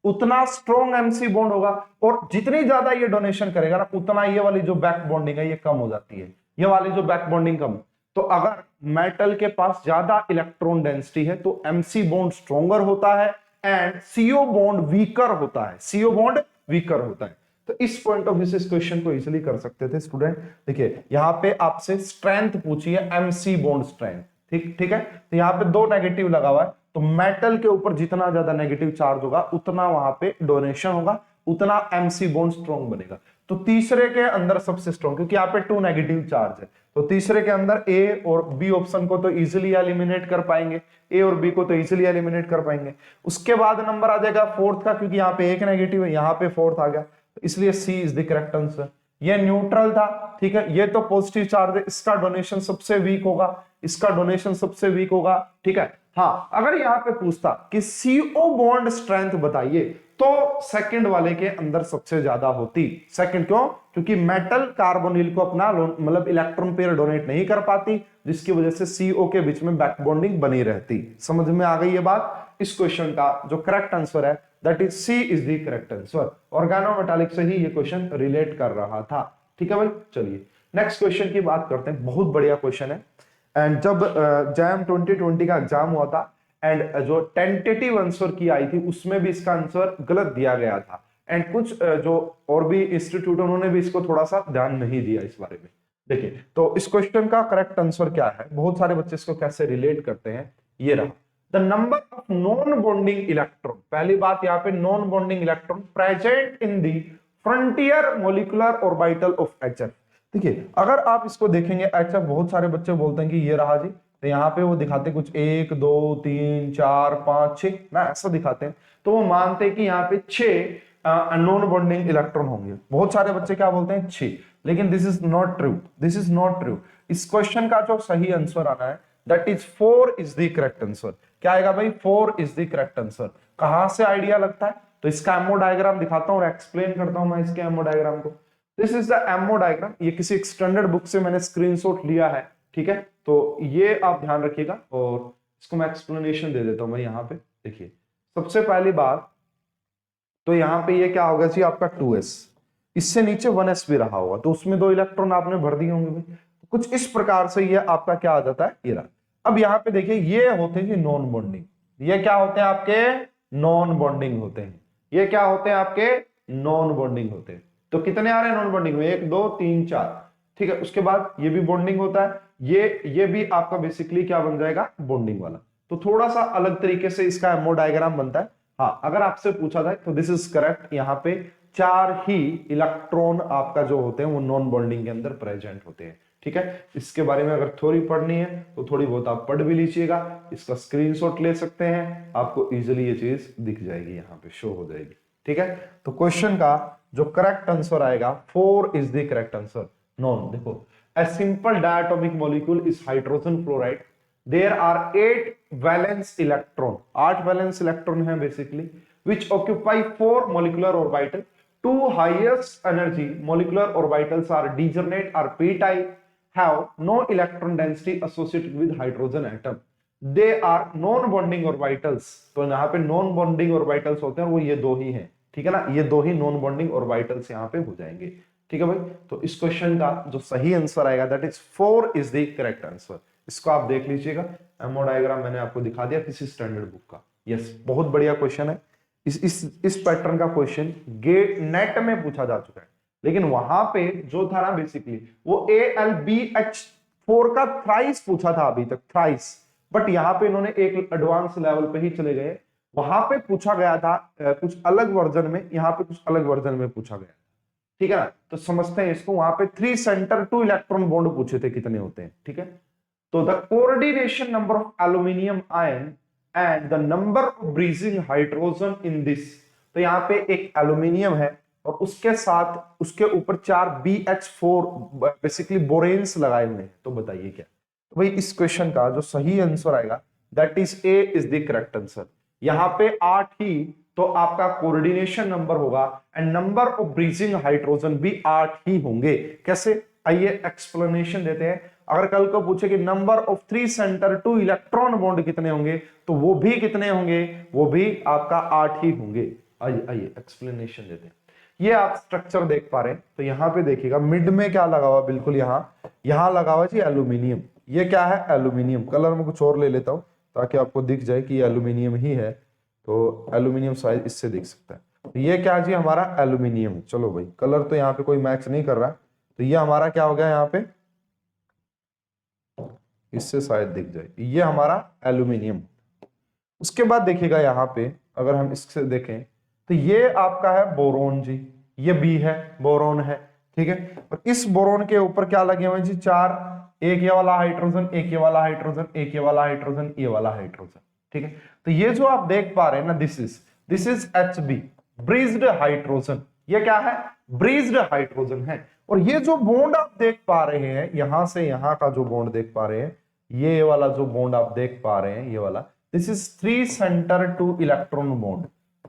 उतना स्ट्रॉन्ग MC बॉन्ड होगा। और जितनी ज्यादा ये डोनेशन करेगा ना उतना ये वाली जो बैक बॉन्डिंग है ये कम हो जाती है, ये वाली जो बैक बॉन्डिंग कम। तो अगर मेटल के पास ज्यादा इलेक्ट्रॉन डेंसिटी है तो MC बॉन्ड स्ट्रॉन्गर होता है एंड CO बॉन्ड वीकर होता है, CO बॉन्ड वीकर होता है। तो इस पॉइंट ऑफ व्यू से इस क्वेश्चन को इजीली कर सकते थे स्टूडेंट। देखिए यहाँ पे आपसे स्ट्रेंथ पूछी है, MC बॉन्ड स्ट्रेंथ, ठीक है। तो यहाँ पे 2 नेगेटिव लगा हुआ है, तो मेटल के ऊपर जितना ज्यादा नेगेटिव चार्ज होगा उतना वहां पे डोनेशन होगा, उतना एमसी बॉन्ड स्ट्रॉन्ग बनेगा। तो तीसरे के अंदर सबसे स्ट्रॉन्ग, क्योंकि यहाँ पे 2 नेगेटिव चार्ज है, तो तीसरे के अंदर ए और बी ऑप्शन को तो इजीली एलिमिनेट कर पाएंगे, ए और बी को तो इजीली एलिमिनेट कर पाएंगे। उसके बाद नंबर आ जाएगा फोर्थ का, क्योंकि यहाँ पे 1 नेगेटिव है, यहाँ पे फोर्थ आ गया, तो इसलिए सी इज द करेक्ट आंसर। ये न्यूट्रल था, ठीक है, ये तो पॉजिटिव चार्ज है, इसका डोनेशन सबसे वीक होगा, इसका डोनेशन सबसे वीक होगा, ठीक है। हाँ, अगर यहाँ पे पूछता कि CO बॉन्ड स्ट्रेंथ बताइए, तो सेकंड वाले के अंदर सबसे ज्यादा होती। सेकंड क्यों? क्योंकि मेटल कार्बोनिल को अपना मतलब इलेक्ट्रॉन पेयर डोनेट नहीं कर पाती, जिसकी वजह से CO के बीच में बैक बॉन्डिंग बनी रहती। समझ में आ गई ये बात? इस क्वेश्चन का जो करेक्ट आंसर है that is C is the correct answer. Organometallic से ही ये क्वेश्चन रिलेट कर रहा था, ठीक है भाई। चलिए नेक्स्ट क्वेश्चन की बात करते हैं, बहुत बढ़िया क्वेश्चन है। एंड जब जैम 2020 का एग्जाम हुआ था एंड जो टेंटेटिव आंसर की आई थी उसमें भी इसका आंसर गलत दिया गया था, एंड कुछ जो और भी इंस्टीट्यूट उन्होंने भी इसको थोड़ा सा ध्यान नहीं दिया इस बारे में। देखिए तो इस क्वेश्चन का करेक्ट आंसर क्या है, बहुत सारे बच्चे इसको कैसे रिलेट करते हैं, ये रहा। The number of non bonding electron, पहली बात यहाँ पे non bonding electron present in the frontier molecular orbital of HF। देखिए अगर आप इसको देखेंगे HF, बहुत सारे बच्चे बोलते हैं कि ये रहा जी, तो यहाँ पे वो दिखाते कुछ 1 2 3 4 5 6 ना, ऐसा दिखाते हैं, तो वो मानते हैं कि यहाँ पे 6 नॉन बॉन्डिंग इलेक्ट्रॉन होंगे। बहुत सारे बच्चे क्या बोलते हैं 6, लेकिन this is not true, this is not true. इस क्वेश्चन का जो सही आंसर आना है that is 4 is the correct answer. क्या आएगा भाई? 4 इज द करेक्ट आंसर। कहां से आइडिया लगता है? तो इसका एमओ डायग्राम दिखाता हूं और एक्सप्लेन करता हूं मैं इसके एमओ डायग्राम को। This is the ammo diagram, ये किसी स्टैंडर्ड बुक से मैंने स्क्रीनशॉट लिया है, ठीक है। तो ये आप ध्यान रखिएगा और इसको मैं एक्सप्लेनेशन दे देता हूं मैं यहाँ पे। देखिए सबसे पहली बात तो यहाँ पे ये क्या होगा जी, आपका 2s, इससे नीचे 1s भी रहा होगा, तो उसमें 2 इलेक्ट्रॉन आपने भर दिए होंगे भाई। कुछ इस प्रकार से ये आपका क्या आ जाता है, ये रहा। अब यहाँ पे देखिए ये होते हैं जी नॉन बॉन्डिंग, ये क्या होते हैं आपके? नॉन बॉन्डिंग होते हैं। ये क्या होते हैं आपके? नॉन बॉन्डिंग होते हैं। तो कितने आ रहे हैं नॉन बॉन्डिंग में? 1 2 3 4, ठीक है। उसके बाद ये भी बॉन्डिंग होता है, ये भी आपका बेसिकली क्या बन जाएगा? बॉन्डिंग वाला। तो थोड़ा सा अलग तरीके से इसका एमओ डायग्राम बनता है। हाँ, अगर आपसे पूछा जाए तो दिस इज करेक्ट, यहाँ पे 4 ही इलेक्ट्रॉन आपका जो होते हैं वो नॉन बॉन्डिंग के अंदर प्रेजेंट होते हैं, ठीक है। इसके बारे में अगर थ्योरी पढ़नी है तो थोड़ी बहुत आप पढ़ भी लीजिएगा, इसका स्क्रीनशॉट ले सकते हैं, आपको इजीली ये चीज दिख जाएगी, यहाँ पे शो हो जाएगी, ठीक है। तो क्वेश्चन का जो करेक्ट आंसर आएगा 4 is the correct answer. Non, देखो a simple diatomic molecule is hydrogen fluoride, there are 8 valence electron, 8 valence electron है basically, which occupy 4 molecular orbital. 2 highest energy molecular orbitals are degenerate or p-type, have no electron density associated with hydrogen atom. They are non-bonding orbitals. तो यहाँ पे non-bonding orbitals होते हैं, वो ये 2 ही हैं, ठीक है ना, ये 2 ही non-bonding orbitals यहाँ पे हो जाएंगे, ठीक है भाई। तो इस क्वेश्चन का जो सही आंसर आएगा that is 4 is the correct answer. इसको आप देख लीजिएगा, एमओ डायग्राम मैंने आपको दिखा दिया किसी स्टैंडर्ड बुक का। यस, बहुत बढ़िया क्वेश्चन है। इस पैटर्न का क्वेश्चन गेट नेट में पूछा जा चुका है, लेकिन वहां पे जो था ना बेसिकली वो AlBH4 का थ्राइस पूछा था अभी तक, थ्राइस, बट यहाँ पे इन्होंने एक एडवांस लेवल पे ही चले गए। वहां पे पूछा गया था कुछ अलग वर्जन में, यहाँ पे कुछ अलग वर्जन में पूछा गया, ठीक है ना। तो समझते हैं इसको, वहां पे 3 सेंटर 2 इलेक्ट्रॉन बॉन्ड पूछे थे, कितने होते हैं, ठीक है। तो the coordination number of aluminium ion and the number of bridging hydrogen in this, तो यहाँ पे एक एल्यूमिनियम है और उसके साथ उसके ऊपर 4 BH4 बेसिकली बोरेन्स लगाए हुए हैं, तो बताइए क्या। तो भाई इस क्वेश्चन का जो सही आंसर आएगा that is A is the correct answer. यहाँ पे 8 ही तो आपका कोऑर्डिनेशन नंबर होगा and number of bridging hydrogen भी 8 ही होंगे। कैसे, आइए एक्सप्लेनेशन देते हैं। अगर कल को पूछे कि number of 3 centre 2 electron bond कितने होंगे, तो वो भी कितने होंगे? वो भी आपका 8 ही होंगे। आइए एक्सप्लेनेशन देते हैं। ये आप स्ट्रक्चर देख पा रहे हैं, तो यहाँ पे देखिएगा मिड में क्या लगा हुआ, बिल्कुल यहाँ लगा हुआ जी एल्यूमिनियम। ये क्या है? एल्यूमिनियम। कलर में कुछ और ले लेता हूँ ताकि आपको दिख जाए कि एल्यूमिनियम ही है, तो एल्यूमिनियम साइज इससे दिख सकता है। तो ये क्या जी हमारा एल्यूमिनियम। चलो भाई, कलर तो यहाँ पे कोई मैच नहीं कर रहा, तो ये हमारा क्या हो गया, यहाँ पे इससे शायद दिख जाए, ये हमारा एल्यूमिनियम। उसके बाद देखिएगा यहाँ पे अगर हम इससे देखें तो ये आपका है बोरोन जी, ये बी है, बोरोन है, ठीक है। और इस बोरोन के ऊपर क्या लगे हुए जी, 4, एक ये वाला हाइड्रोजन, एक ये वाला हाइड्रोजन, एक ये वाला हाइड्रोजन, ये वाला हाइड्रोजन, ठीक है। तो ये जो आप देख पा रहे हैं ना, दिस इज Hb, ब्रीज्ड हाइड्रोजन। ये क्या है, ब्रीज्ड हाइड्रोजन है। और ये जो बॉन्ड आप देख पा रहे हैं, यहां से यहां का जो बॉन्ड देख पा रहे हैं, ये वाला जो बॉन्ड आप देख पा रहे हैं, ये वाला, this is 3 centre two electron bond.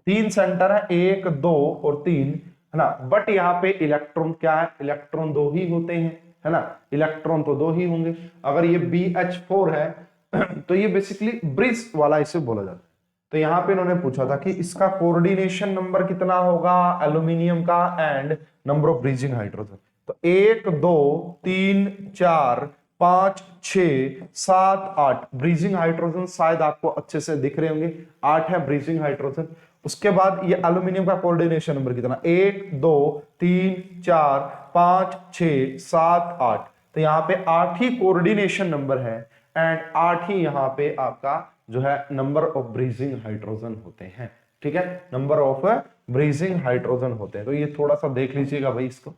3 centre है, 1, 2 और 3, है ना। बट यहाँ पे इलेक्ट्रॉन क्या है, इलेक्ट्रॉन 2 ही होते हैं, है ना, इलेक्ट्रॉन तो 2 ही होंगे। अगर ये BH4 है तो ये बेसिकली ब्रिज वाला इसे बोला जाता है। तो यहाँ पे इन्होंने पूछा था कि इसका कोऑर्डिनेशन नंबर कितना होगा एल्यूमिनियम का and number of bridging hydrogen. तो 1, 2, 3, 4, 5, 6, 7, 8 ब्रीजिंग हाइड्रोजन शायद आपको अच्छे से दिख रहे होंगे, 8 है ब्रीजिंग हाइड्रोजन। उसके बाद ये एल्यूमिनियम का कोऑर्डिनेशन नंबर कितना, 1, 2, 3, 4, 5, 6, 7, 8। तो यहाँ पे 8 ही कोऑर्डिनेशन नंबर है एंड 8 ही यहाँ पे आपका जो है नंबर ऑफ ब्रीजिंग हाइड्रोजन होते हैं, ठीक है, नंबर ऑफ ब्रीजिंग हाइड्रोजन होते हैं। तो ये थोड़ा सा देख लीजिएगा भाई इसको,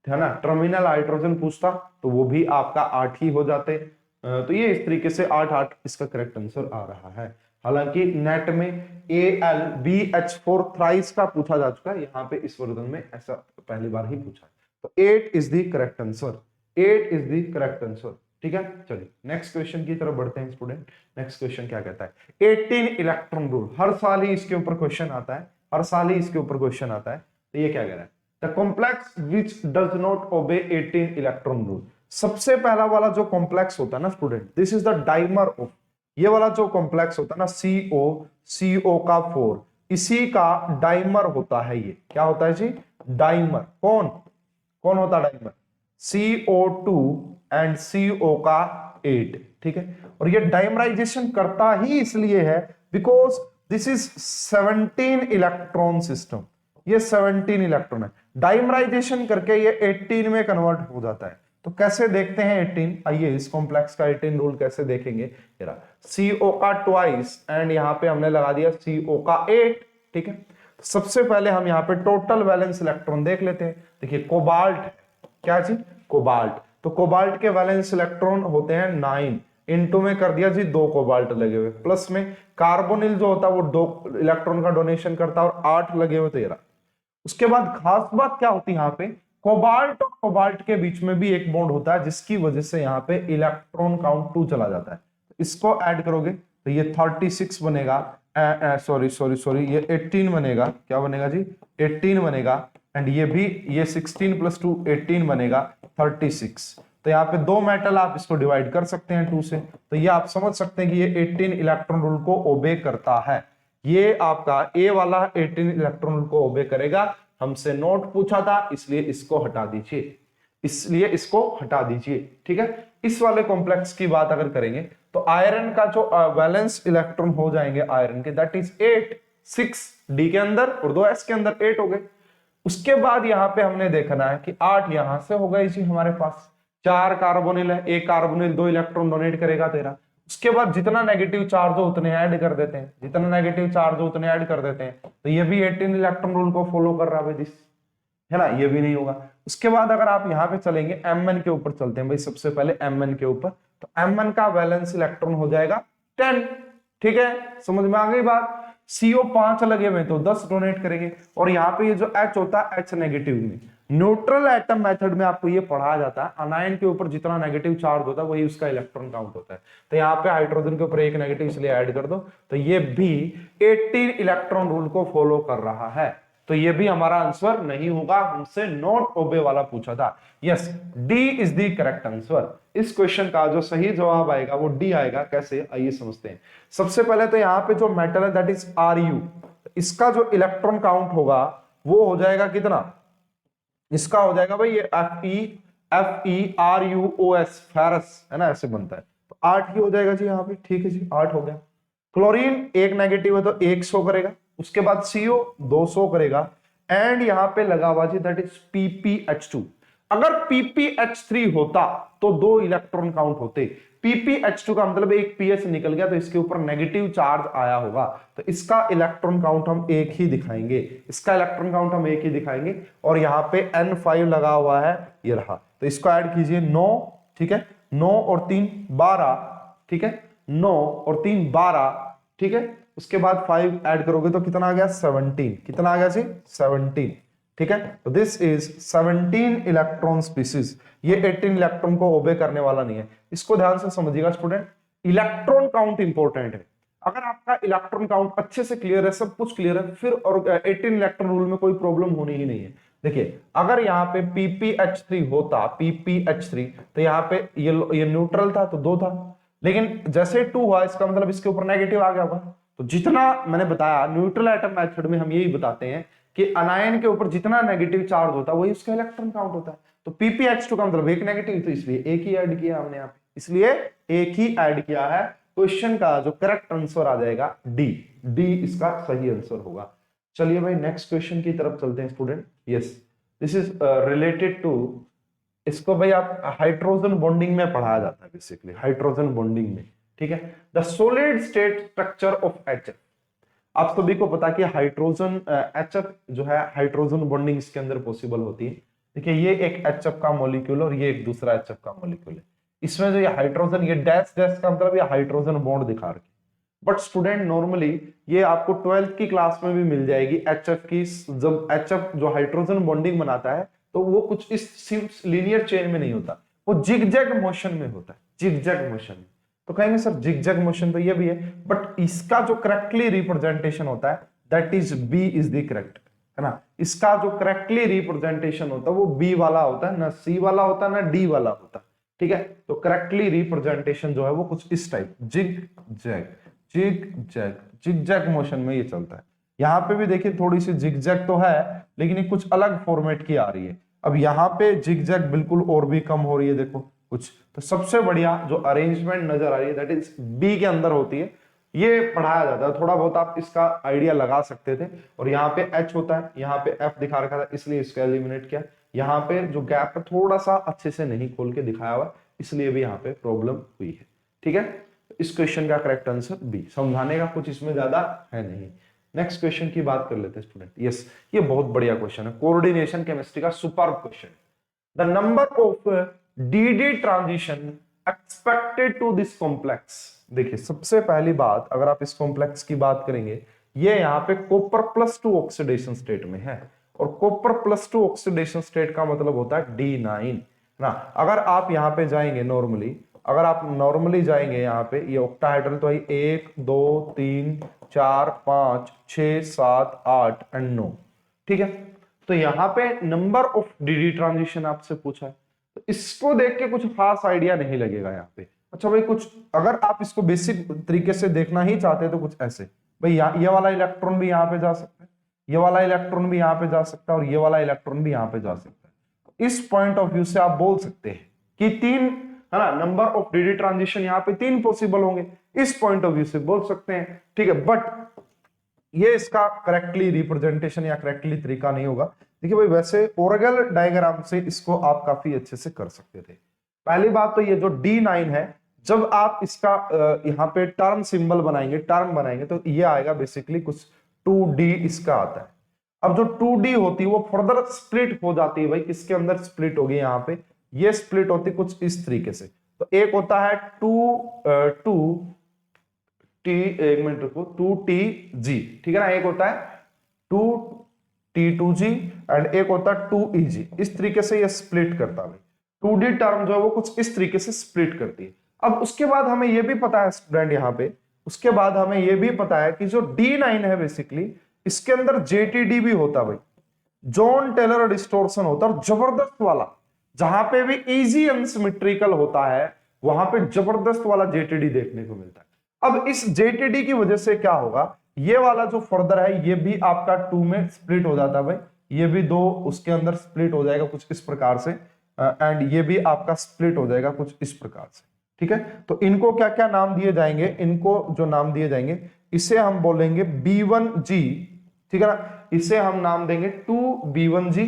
है ना। टर्मिनल हाइड्रोजन पूछता तो वो भी आपका 8 ही हो जाते। तो ये इस तरीके से 8 इसका करेक्ट आंसर आ रहा है। हालांकि नेट में AlBH4 थ्राइस का पूछा जा चुका है, यहाँ पे इस वर्जन में ऐसा पहली बार ही पूछा है। तो 8 is the correct answer, 8 is the correct answer, ठीक है। चलिए नेक्स्ट क्वेश्चन की तरफ बढ़ते हैं स्टूडेंट। नेक्स्ट क्वेश्चन क्या कहता है, 18 इलेक्ट्रॉन रूल। हर साल ही इसके ऊपर क्वेश्चन आता है, हर साल ही इसके ऊपर क्वेश्चन आता है। तो ये क्या कह रहा है, the complex which does not obey 18 electron rule. सबसे पहला वाला जो कॉम्प्लेक्स होता है ना student, this is the dimer of, ये वाला जो कॉम्प्लेक्स होता है ना CO का 4, इसी का डाइमर होता है। ये क्या होता है जी, डाइमर। कौन कौन होता है डाइमर, CO2 एंड CO का 8, ठीक है। और ये डाइमराइजेशन करता ही इसलिए है because this is 17 electron system, ये 17 इलेक्ट्रॉन है, डाइमराइजेशन करके ये 18 में कन्वर्ट हो जाता है। तो कैसे देखते हैं 18, आइए इस कॉम्प्लेक्स का 18 रूल कैसे देखेंगे। CO का ट्वाइस एंड यहाँ पे हमने लगा दिया CO का 8, ठीक है। सबसे पहले हम यहाँ पे टोटल वैलेंस इलेक्ट्रॉन देख लेते हैं। देखिए कोबाल्ट, क्या जी, कोबाल्ट। तो कोबाल्ट के वैलेंस इलेक्ट्रॉन होते हैं 9, इनटू में कर दिया जी 2 कोबाल्ट लगे हुए, प्लस में कार्बोनिल जो होता है वो 2 इलेक्ट्रॉन का डोनेशन करता है और 8 लगे हुए 13। उसके बाद खास बात क्या होती है यहाँ पे, कोबाल्ट और कोबाल्ट के बीच में भी एक बॉन्ड होता है जिसकी वजह से यहाँ पे इलेक्ट्रॉन काउंट 2 चला जाता है। इसको ऐड करोगे तो ये 36 बनेगा, सॉरी ये 18 बनेगा, क्या बनेगा जी, 18 बनेगा एंड ये भी, ये 16 + 2 18 बनेगा 36। तो यहाँ पे 2 मेटल आप इसको डिवाइड कर सकते हैं 2 से। तो ये आप समझ सकते हैं कि ये 18 इलेक्ट्रॉन रूल को ओबे करता है। ये आपका ए वाला 18 इलेक्ट्रॉन रूल को ओबे करेगा। हमसे नोट पूछा था इसलिए इसको हटा दीजिए, इसलिए इसको हटा दीजिए, ठीक है। इस वाले कॉम्प्लेक्स की बात अगर करेंगे तो आयरन का जो वैलेंस इलेक्ट्रॉन हो जाएंगे आयरन के, दैट इज 8, 6 डी के अंदर और 2 एस के अंदर 8 हो गए। उसके बाद यहाँ पे हमने देखना है कि 8 यहां से हो गई जी हमारे पास, 4 कार्बोनिल है, एक कार्बोनिल 2 इलेक्ट्रॉन डोनेट करेगा 13। उसके बाद जितना नेगेटिव चार्ज हो उतने ऐड कर देते हैं, जितना नेगेटिव चार्ज हो उतने ऐड कर देते हैं। तो ये भी 18 इलेक्ट्रॉन रूल को फॉलो कर रहा है, है ना, ये भी नहीं होगा। उसके बाद अगर आप यहाँ पे चलेंगे Mn के ऊपर चलते हैं भाई, सबसे पहले Mn के ऊपर, तो Mn का वैलेंस इलेक्ट्रॉन हो जाएगा 10, ठीक है, समझ में आ गई बात। CO 5 लगे हुए तो 10 डोनेट करेंगे। और यहाँ पे ये जो H होता है H नेगेटिव में, न्यूट्रल एटम मेथड में आपको ये पढ़ाया जाता है, अनायन के ऊपर जितना नेगेटिव चार्ज होता है वही उसका इलेक्ट्रॉन काउंट होता है। तो यहाँ पे हाइड्रोजन के ऊपर एक नेगेटिव इसलिए ऐड कर दो, तो ये भी 18 इलेक्ट्रॉन रूल को फॉलो कर रहा है। तो ये भी हमारा आंसर नहीं होगा, हमसे नॉट ओबे वाला पूछा था। Yes, D is the correct answer. इस क्वेश्चन का जो सही जवाब आएगा वो डी आएगा। कैसे, आइए समझते हैं। सबसे पहले तो यहाँ पे जो मेटल है दैट इज Ru, इसका जो इलेक्ट्रॉन काउंट होगा वो हो जाएगा कितना, इसका हो जाएगा भाई ये FeRuOS, फेरस, है ना, ऐसे बनता है। तो 8 ही हो जाएगा जी यहाँ पे, ठीक है जी, 8 हो गया। क्लोरीन एक नेगेटिव है तो 1 शो करेगा, उसके बाद CO 2 शो करेगा एंड यहाँ पे लगा हुआ जी दैट इज PpH2। अगर PpH3 होता तो 2 इलेक्ट्रॉन काउंट होते, PpH2 का मतलब एक pH निकल गया तो इसके ऊपर नेगेटिव चार्ज आया होगा, तो इसका इलेक्ट्रॉन काउंट हम एक ही दिखाएंगे, इसका इलेक्ट्रॉन काउंट हम एक ही दिखाएंगे। और यहाँ पे N5 लगा हुआ है, ये रहा, तो इसको ऐड कीजिए 9, ठीक है, 9 और 3 12, ठीक है, 9 और 3 12, ठीक है, उसके बाद 5 ऐड करोगे तो कितना आ गया 17, कितना आ गया जी 17, ठीक है। तो दिस इज 17 इलेक्ट्रॉन स्पीसीज, ये 18 इलेक्ट्रॉन को ओबे करने वाला नहीं है। इसको ध्यान से समझिएगा स्टूडेंट, इलेक्ट्रॉन काउंट इंपॉर्टेंट है। अगर आपका इलेक्ट्रॉन काउंट अच्छे से क्लियर है, सब कुछ क्लियर है, फिर और 18 इलेक्ट्रॉन रूल में कोई प्रॉब्लम होनी ही नहीं है। देखिए अगर यहाँ पे PpH3 होता, PpH3, तो यहाँ पे ये न्यूट्रल था तो 2 था, लेकिन जैसे 2 हुआ इसका मतलब इसके ऊपर नेगेटिव आ गया होगा। तो जितना मैंने बताया न्यूट्रल एटम मेथड में हम यही बताते हैं कि अनायन के ऊपर जितना नेगेटिव चार्ज होता है वही उसका इलेक्ट्रॉन काउंट होता है। तो PpH2 का मतलब एक नेगेटिव, तो इसलिए एक ही ऐड किया हमने यहाँ पे, इसलिए एक ही ऐड किया है। क्वेश्चन का जो करेक्ट आंसर आ जाएगा डी, डी इसका सही आंसर होगा। चलिए भाई नेक्स्ट क्वेश्चन की तरफ चलते हैं student. Yes, this is related to, इसको भाई आप हाइड्रोजन बॉन्डिंग में पढ़ाया जाता है, बेसिकली हाइड्रोजन बॉन्डिंग में, ठीक है। The solid state structure of HF, आप सभी को पता कि हाइड्रोजन HF जो है हाइड्रोजन बॉन्डिंग इसके अंदर पॉसिबल होती है। देखिए ये एक HF का मॉलिक्यूल और ये एक दूसरा HF का मॉलिक्यूल है। इसमें जो ये हाइड्रोजन, ये डैश डैश का मतलब ये हाइड्रोजन बॉन्ड दिखा रखे, बट स्टूडेंट नॉर्मली ये आपको 12th की क्लास में भी मिल जाएगी HF की। जब HF जो हाइड्रोजन बॉन्डिंग बनाता है तो वो कुछ इस लीनियर चेन में नहीं होता, वो जिगजैग मोशन में होता है, जिगजैग मोशन में। तो कहेंगे सर जिगजैग मोशन तो ये भी है, बट इसका जो करेक्टली रिप्रेजेंटेशन होता है that is B is the correct, है ना। इसका जो करेक्टली रिप्रेजेंटेशन होता है वो बी वाला होता है, ना सी वाला होता है, ना डी वाला होता है, ठीक है। तो करेक्टली रिप्रेजेंटेशन जो है वो कुछ इस type, zigzag, zigzag, zigzag motion में ये चलता है। यहाँ पे भी देखिए थोड़ी सी जिगजैग तो है, लेकिन ये कुछ अलग फॉर्मेट की आ रही है। अब यहाँ पे जिगजैग बिल्कुल और भी कम हो रही है, देखो कुछ। तो सबसे बढ़िया जो अरेंजमेंट नजर आ रही है दैट इज बी के अंदर होती है, ये पढ़ाया जाता है। थोड़ा बहुत आप इसका आइडिया लगा सकते थे। और यहाँ पे H होता है, यहाँ पे F दिखा रखा था इसलिए इसको एलिमिनेट किया। यहाँ पे जो गैप है थोड़ा सा अच्छे से नहीं खोल के दिखाया हुआ, इसलिए भी यहाँ पे प्रॉब्लम हुई है, ठीक है। इस क्वेश्चन का करेक्ट आंसर बी, समझाने का कुछ इसमें ज्यादा है नहीं। नेक्स्ट क्वेश्चन की बात कर लेते हैं स्टूडेंट। यस, ये बहुत बढ़िया क्वेश्चन है, कोऑर्डिनेशन केमिस्ट्री का superb question. The number of D transition expected to this complex. देखिए सबसे पहली बात, अगर आप इस कॉम्प्लेक्स की बात करेंगे, ये यहाँ पे कॉपर +2 ऑक्सीडेशन स्टेट में है, और कॉपर +2 ऑक्सीडेशन स्टेट का मतलब होता है D9 ना। अगर आप यहाँ पे जाएंगे नॉर्मली, अगर आप नॉर्मली जाएंगे यहाँ पे, ये ऑक्टाहेड्रल तो है 1 2 3 4 5 6 7 8 एंड 9, ठीक है। तो यहाँ पे नंबर ऑफ डी ट्रांजिशन आपसे पूछा है, तो इसको देख के कुछ खास आइडिया नहीं लगेगा यहाँ पे। अच्छा भाई कुछ, अगर आप इसको बेसिक तरीके से देखना ही चाहते हैं तो कुछ ऐसे, भाई ये वाला इलेक्ट्रॉन भी यहाँ पे जा सकता है, ये वाला इलेक्ट्रॉन भी यहाँ पे जा सकता है, और ये वाला इलेक्ट्रॉन भी यहाँ पे जा सकता है। इस पॉइंट ऑफ व्यू से आप बोल सकते हैं कि 3, है ना, नंबर ऑफ डी ट्रांजिशन यहाँ पे 3 पॉसिबल होंगे, इस पॉइंट ऑफ व्यू से बोल सकते हैं, ठीक है। बट ये इसका करेक्टली रिप्रेजेंटेशन या करेक्टली तरीका नहीं होगा। देखिए भाई वैसे ओरेगल डायग्राम से इसको आप काफी अच्छे से कर सकते थे। पहली बात तो ये जो D9 है, जब आप इसका यहाँ पे टर्म सिंबल बनाएंगे, टर्म बनाएंगे, तो ये आएगा बेसिकली कुछ 2D इसका आता है। अब जो 2D होती है वो फर्दर स्प्लिट हो जाती है, भाई किसके अंदर स्प्लिट होगी, यहाँ पे ये स्प्लिट होती है कुछ इस तरीके से। तो एक होता है 2TG, ठीक है ना, एक होता है 2T2G एंड एक होता है 2EG। इस तरीके से ये स्प्लिट करता है। 2D टर्म जो है वो कुछ इस तरीके से स्प्लिट करती है। अब उसके बाद हमें ये भी पता है स्टूडेंट, यहाँ पे उसके बाद हमें ये भी पता है कि जो D9 है बेसिकली इसके अंदर JTD भी होता है, भाई जॉन टेलर डिस्टोर्शन होता है, और जबरदस्त वाला। जहां पे भी इजी अनसिमेट्रिकल होता है वहां पे जबरदस्त वाला JTD देखने को मिलता है। अब इस JTD की वजह से क्या होगा, ये वाला जो फर्दर है ये भी आपका 2 में स्प्लिट हो जाता है, भाई ये भी 2 उसके अंदर स्प्लिट हो जाएगा कुछ इस प्रकार से, एंड ये भी आपका स्प्लिट हो जाएगा कुछ इस प्रकार से, ठीक है। तो इनको क्या क्या नाम दिए जाएंगे, इनको जो नाम दिए जाएंगे इसे हम बोलेंगे B1G, ठीक है ना, इसे हम नाम देंगे 2B1G,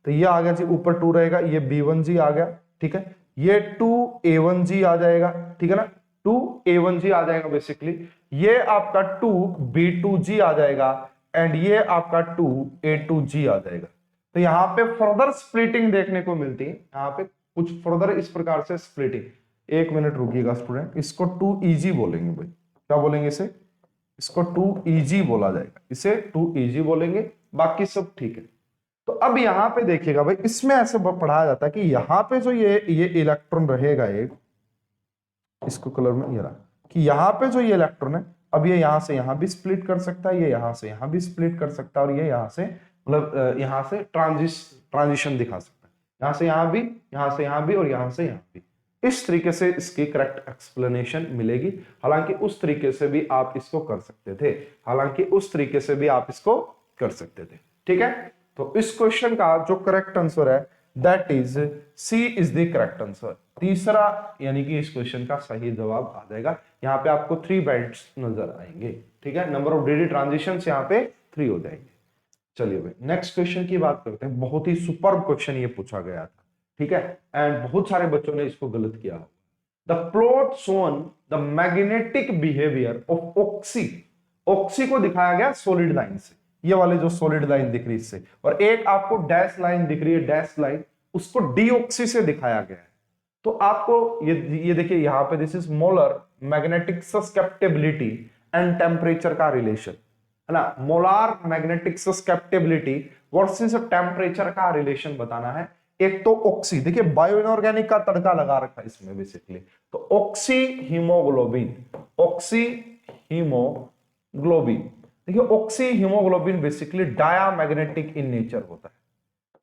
तो ये आ गया जी, ऊपर 2 रहेगा, ये B1G आ गया, ठीक है, ये 2A1G आ जाएगा, ठीक है ना, 2A1G आ जाएगा बेसिकली, ये आपका 2B2G आ जाएगा, एंड ये आपका 2A2G आ जाएगा। तो यहाँ पे फर्दर स्प्लिटिंग देखने को मिलती है, यहाँ पे कुछ फर्दर इस प्रकार से स्प्लिटिंग। एक मिनट रुकिएगा स्टूडेंट, इसको 2EG बोलेंगे भाई, क्या बोलेंगे इसे, इसको 2EG बोला जाएगा, इसे 2EG बोलेंगे, बाकी सब ठीक है। तो अब यहाँ पे देखिएगा भाई, इसमें ऐसे पढ़ाया जाता है कि यहाँ पे जो ये इलेक्ट्रॉन रहेगा एक, इसको कलर में ये रहा, कि यहाँ पे जो ये इलेक्ट्रॉन है, अब ये यहाँ से यहाँ भी स्प्लिट कर सकता है, ये यहाँ से यहाँ भी स्प्लिट कर सकता है, और ये यहाँ से मतलब यहाँ से ट्रांजिशन दिखा सकता है, यहाँ से यहाँ भी, यहाँ से यहाँ भी, और यहाँ से यहाँ भी। इस तरीके से इसकी करेक्ट एक्सप्लेनेशन मिलेगी। हालांकि उस तरीके से भी आप इसको कर सकते थे, हालांकि उस तरीके से भी आप इसको कर सकते थे, ठीक है। तो इस क्वेश्चन का जो करेक्ट आंसर है that is C is the correct answer. तीसरा यानी कि इस क्वेश्चन का सही जवाब आ जाएगा। यहाँ पे आपको 3 बैंड्स नजर आएंगे, ठीक है, नंबर ऑफ डी ट्रांजिशन यहाँ पे 3 हो जाएंगे। चलिए भाई नेक्स्ट क्वेश्चन की बात करते हैं। बहुत ही सुपर्ब क्वेश्चन ये पूछा गया था, ठीक है, एंड बहुत सारे बच्चों ने इसको गलत किया। The plot shown the magnetic behaviour of oxy, oxy को दिखाया गया सॉलिड लाइन से, ये वाले जो सॉलिड लाइन दिख रही है इससे, और एक आपको डैश लाइन दिख रही है, डैश लाइन, उसको डीऑक्सी से दिखाया गया है। तो आपको ये देखिए यहाँ पे this is molar magnetic susceptibility and temperature का रिलेशन, है ना, molar magnetic susceptibility versus temperature का रिलेशन बताना है। एक तो ऑक्सी, देखिए बायो इनऑर्गेनिक का तड़का लगा रखा है इसमें बेसिकली, तो ऑक्सी हीमोग्लोबिन, ऑक्सी हीमोग्लोबिन, देखिए oxy haemoglobin basically diamagnetic in nature होता है।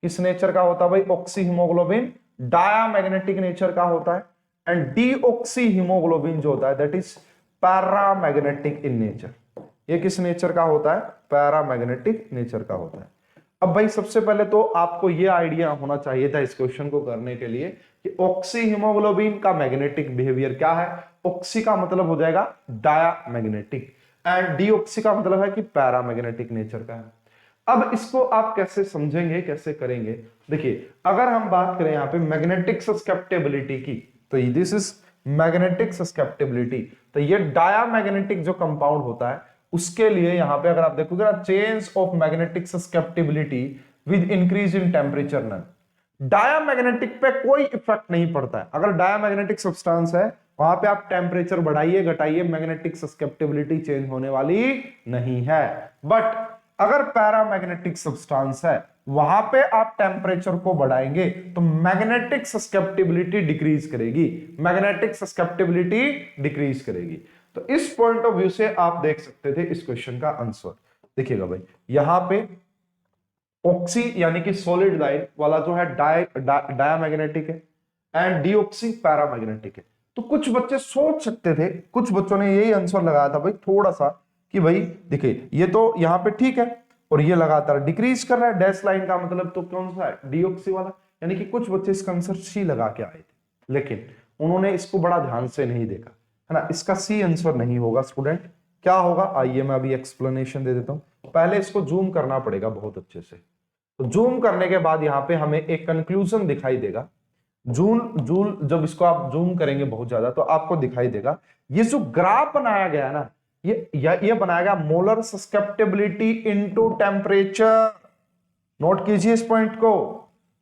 किस नेचर का होता है भाई, ऑक्सी हीमोग्लोबिन डायामैग्नेटिक नेचर का होता है, एंड डीऑक्सी हीमोग्लोबिन जो होता है that is paramagnetic in nature. ये किस नेचर का होता है, पैरामैग्नेटिक नेचर का होता है। अब भाई सबसे पहले तो आपको ये आइडिया होना चाहिए था इस क्वेश्चन को करने के लिए कि ऑक्सी हीमोग्लोबिन का मैग्नेटिक बिहेवियर क्या है। ऑक्सी का मतलब हो जाएगा डायामैग्नेटिक, एंड डीऑक्सी का मतलब है कि पैरामैग्नेटिक नेचर का है। अब इसको आप कैसे समझेंगे, कैसे करेंगे, देखिए अगर हम बात करें यहाँ पे मैग्नेटिक सस्केप्टिबिलिटी की, तो दिस इज मैग्नेटिक सस्केप्टिबिलिटी, तो ये डायामैग्नेटिक जो कंपाउंड होता है उसके लिए यहाँ पे अगर आप देखोगे ना, change of magnetic susceptibility with increase in temperature none, diamagnetic पे कोई इफेक्ट नहीं पड़ता है। अगर डायामैग्नेटिक सब्सटेंस है वहां पे आप टेम्परेचर बढ़ाइए घटाइए, मैग्नेटिक सस्केप्टिबिलिटी चेंज होने वाली नहीं है। बट अगर पैरामैग्नेटिक सब्सटेंस है वहां पे आप टेम्परेचर को बढ़ाएंगे तो मैग्नेटिक सस्केप्टिबिलिटी डिक्रीज करेगी, मैग्नेटिक सस्केप्टिबिलिटी डिक्रीज करेगी। तो इस पॉइंट ऑफ व्यू से आप देख सकते थे इस क्वेश्चन का आंसर। देखिएगा भाई यहां पे ऑक्सी यानी कि सॉलिड लाइन वाला जो है डायामैग्नेटिक है, एंड डीऑक्सी पैरामैग्नेटिक है। तो कुछ बच्चे सोच सकते थे, कुछ बच्चों ने यही आंसर लगाया था भाई थोड़ा सा कि भाई देखिए ये तो यहाँ पे ठीक है और ये लगातार डिक्रीज कर रहा है, डैश लाइन का मतलब तो कौन सा है, डीऑक्सी वाला। यानी कि कुछ बच्चे इसका आंसर सी लगा के आए थे, लेकिन उन्होंने इसको बड़ा ध्यान से नहीं देखा, है ना। इसका सी आंसर नहीं होगा स्टूडेंट, क्या होगा आइए मैं अभी एक्सप्लेनेशन दे देता हूं। पहले इसको जूम करना पड़ेगा बहुत अच्छे से, तो जूम करने के बाद यहाँ पे हमें एक कंक्लूजन दिखाई देगा। जूल जब इसको आप जूम करेंगे बहुत ज्यादा तो आपको दिखाई देगा ये जो ग्राफ बनाया गया है ना, ये बनाया गया molar susceptibility into temperature. Note कीजिए इस पॉइंट को,